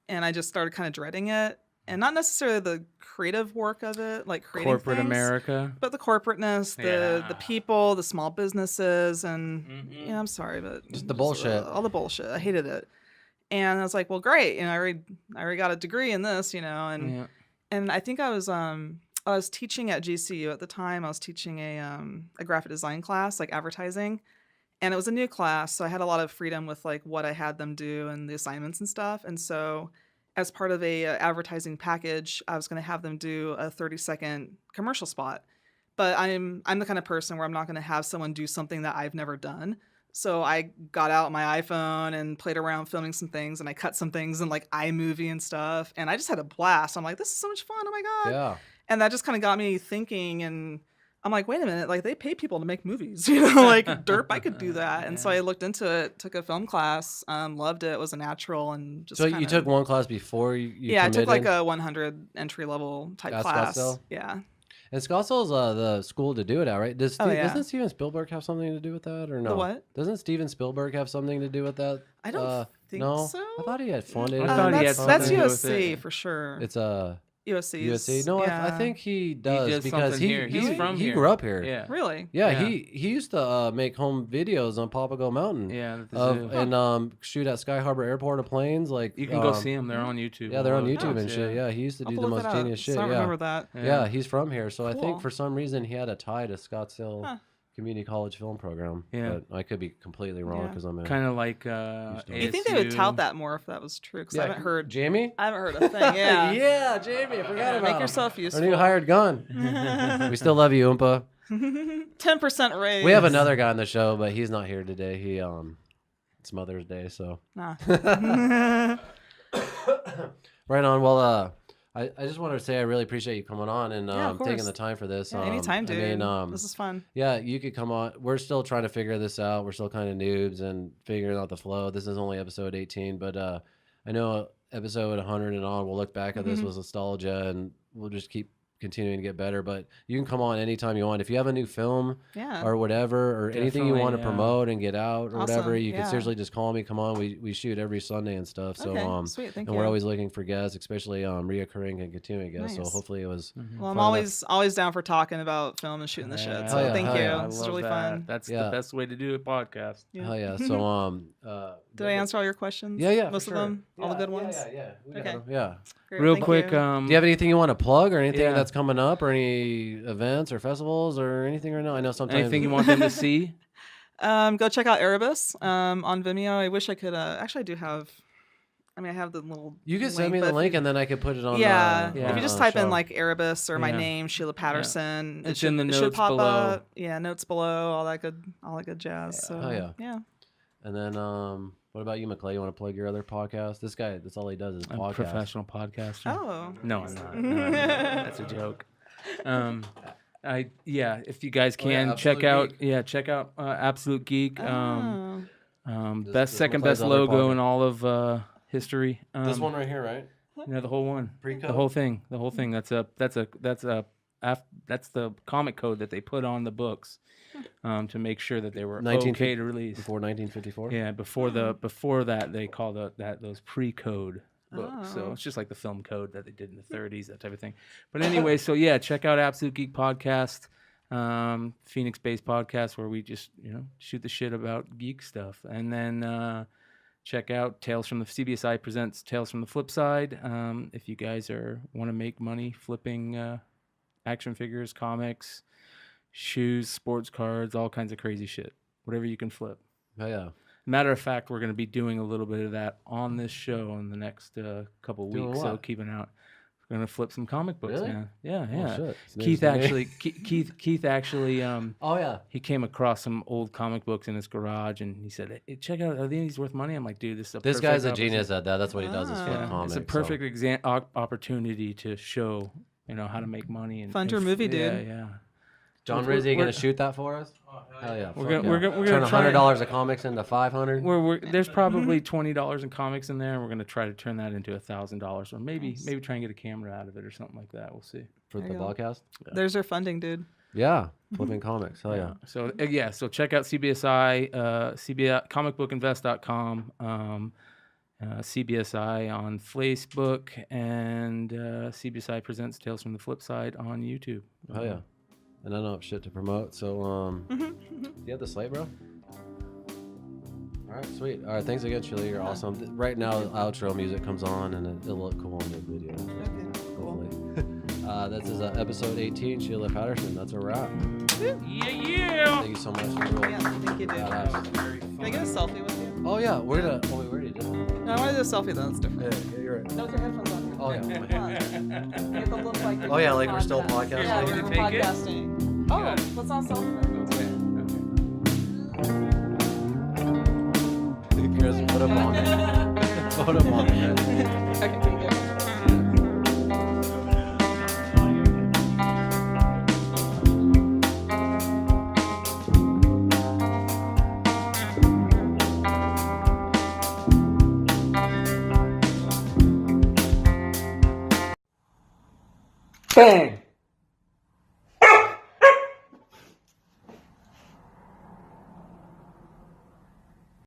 and I just started kind of dreading it. And not necessarily the creative work of it, like creating Corporate things, America. but the corporateness, the Yeah. people, the small businesses, and yeah, I'm sorry, but Just the bullshit. all the bullshit. I hated it, and I was like, well, great, you know, I already got a degree in this, you know, and Yeah. and I think I was teaching at GCU at the time. I was teaching a graphic design class, like advertising. And it was a new class, so I had a lot of freedom with like what I had them do and the assignments and stuff. And so as part of a advertising package, I was going to have them do a 30-second commercial spot. But I'm the kind of person where I'm not going to have someone do something that I've never done. So I got out my iPhone and played around filming some things, and I cut some things in like iMovie and stuff. And I just had a blast. I'm like, this is so much fun. Oh my God. Yeah. And that just kind of got me thinking, and I'm like, wait a minute, like they pay people to make movies, you know, like derp, I could do that. And so I looked into it, took a film class, loved it, was a natural, and just So kinda, you took one class before you yeah, I took like committed? a 100 entry level type At class. Scottsdale? Yeah. And Scottsdale's the school to do it at, right? yeah. Doesn't Steven Spielberg have something to do with that, or no? The what? Doesn't Steven Spielberg have something to do with that? I don't think no? so. I thought he had funded. I it. thought he had that's something to do with USC it. for sure. It's USC. USC. No, yeah. I think he does does because something here. He's from he here. grew up here. Yeah. Really? Yeah, Yeah. he used to make home videos on Papago Mountain. Yeah. at the zoo. And shoot at Sky Harbor Airport of planes. Like You can go see them. They're on YouTube. Yeah, they're on All YouTube those and shit. Yeah, he used to I'll do have the to look most that up. genius shit. So I don't Yeah. remember that. Yeah, he's from here. So I Cool. think for some reason he had a tie to Scottsdale Huh. Community College film program. Yeah. But I could be completely wrong Yeah. because I'm a Kind of like You think they would tout that more if that was true? Because I haven't heard. Jamie? I haven't heard a thing. Yeah. Yeah, Jamie. I forgot about Make him. yourself Our useful. new hired gun. We still love you, Oompa. 10% raise. We have another guy on the show, but he's not here today. It's Mother's Day, so Nah. right on. Well, I just wanted to say I really appreciate you coming on and Yeah, of taking course. the time for this. Yeah, anytime, dude. I mean, this is fun. yeah, you could come on. We're still trying to figure this out. We're still kind of noobs and figuring out the flow. This is only episode 18, but I know episode 100 and on, we'll look back at this with nostalgia, and we'll just keep continuing to get better. But you can come on anytime you want. If you have a new film or whatever, or anything you want to promote and get out or whatever, you can seriously just call me. Come on, we shoot every Sunday and stuff. So sweet, thank and you. we're always looking for guests, especially reoccurring and continuing guests. So hopefully it was well, I'm always down for talking about film and shooting the shit. So thank you. This is really fun. That's the best way to do a podcast. Hell yeah. So did I answer all your questions? Yeah, most of them, all the good ones. Yeah. Great, real quick, do you have anything you want to plug, or anything that's coming up, or any events or festivals or anything right now? I know sometimes anything you want them to see. Go check out Erebus on Vimeo. I wish I could. Actually, I do have. I mean, I have the little. You could send me the link, and then I could put it on. If you just type in like Erebus or my Yeah. name, Sheila Patterson, It's in the it should notes pop below. up. Yeah, notes below, all that good jazz. So yeah. And then what about you, McClay? You want to plug your other podcast? This guy, that's all he does is I'm a podcast. professional podcaster. Oh. No, I'm not. No, that's a joke. If you guys can check out Absolute Geek. Second best McClay's other logo podcast. in all of history. This one right here, right? The whole one. Pre-code? The whole thing. That's the comic code that they put on the books to make sure that they were okay to release. Before 1954? Yeah, before that they call those pre-code books. So it's just like the film code that they did in the 30s, that type of thing. But anyway, so yeah, check out Absolute Geek Podcast, Phoenix-based podcast where we just shoot the shit about geek stuff, and then check out CBSI presents Tales from the Flip Side. If you guys want to make money flipping action figures, comics, shoes, sports cards, all kinds of crazy shit, whatever you can flip. Oh yeah. Matter of fact, we're going to be doing a little bit of that on this show in the next couple weeks. So keep an eye out. We're going to flip some comic books, Really? man. Yeah. Oh, shit. Keith actually. Oh yeah. He came across some old comic books in his garage, and he said, "Hey, check out. Are these worth money?" I'm like, "Dude, this is This guy's a genius at that. That's what he does. Is flip Yeah. comics. It's a perfect opportunity to show, how to make money and Fund your movie, dude. Yeah. John Rizzi gonna shoot that for us? Hell yeah. We're gonna turn try $100 of comics into $500. There's probably $20 in comics in there, and we're gonna try to turn that into $1,000, or maybe try and get a camera out of it or something like that. We'll see. For the Bogcast? There's our funding, dude. Yeah. Flipping comics. Hell yeah. So so check out CBSI, comicbookinvest.com, CBSI on Facebook, and CBSI presents Tales from the Flip Side on YouTube. Oh yeah. And I don't have shit to promote, so do you have the slate, bro? All right, sweet. All right, thanks again, Sheila. You're awesome. Right now, the outro music comes on, and it'll look cool in the video. Okay, cool. This is episode 18, Sheila Patterson. That's a wrap. Yeah. Thank you so much. You were Yeah, thank you, dude. badass. Can I get a selfie with you? Oh yeah, we're gonna. Oh wait, we already did. No, I want to do a selfie though. That's different. Yeah, you're right. No, with your headphones on. Oh yeah. Come on. You have to look like Oh, yeah, like we're still podcast. podcasting? Yeah, You we're want me to take it? podcasting. Oh, Yeah. let's not selfie. Chris, put him on it. Put him on it. Okay, thank you. Bang.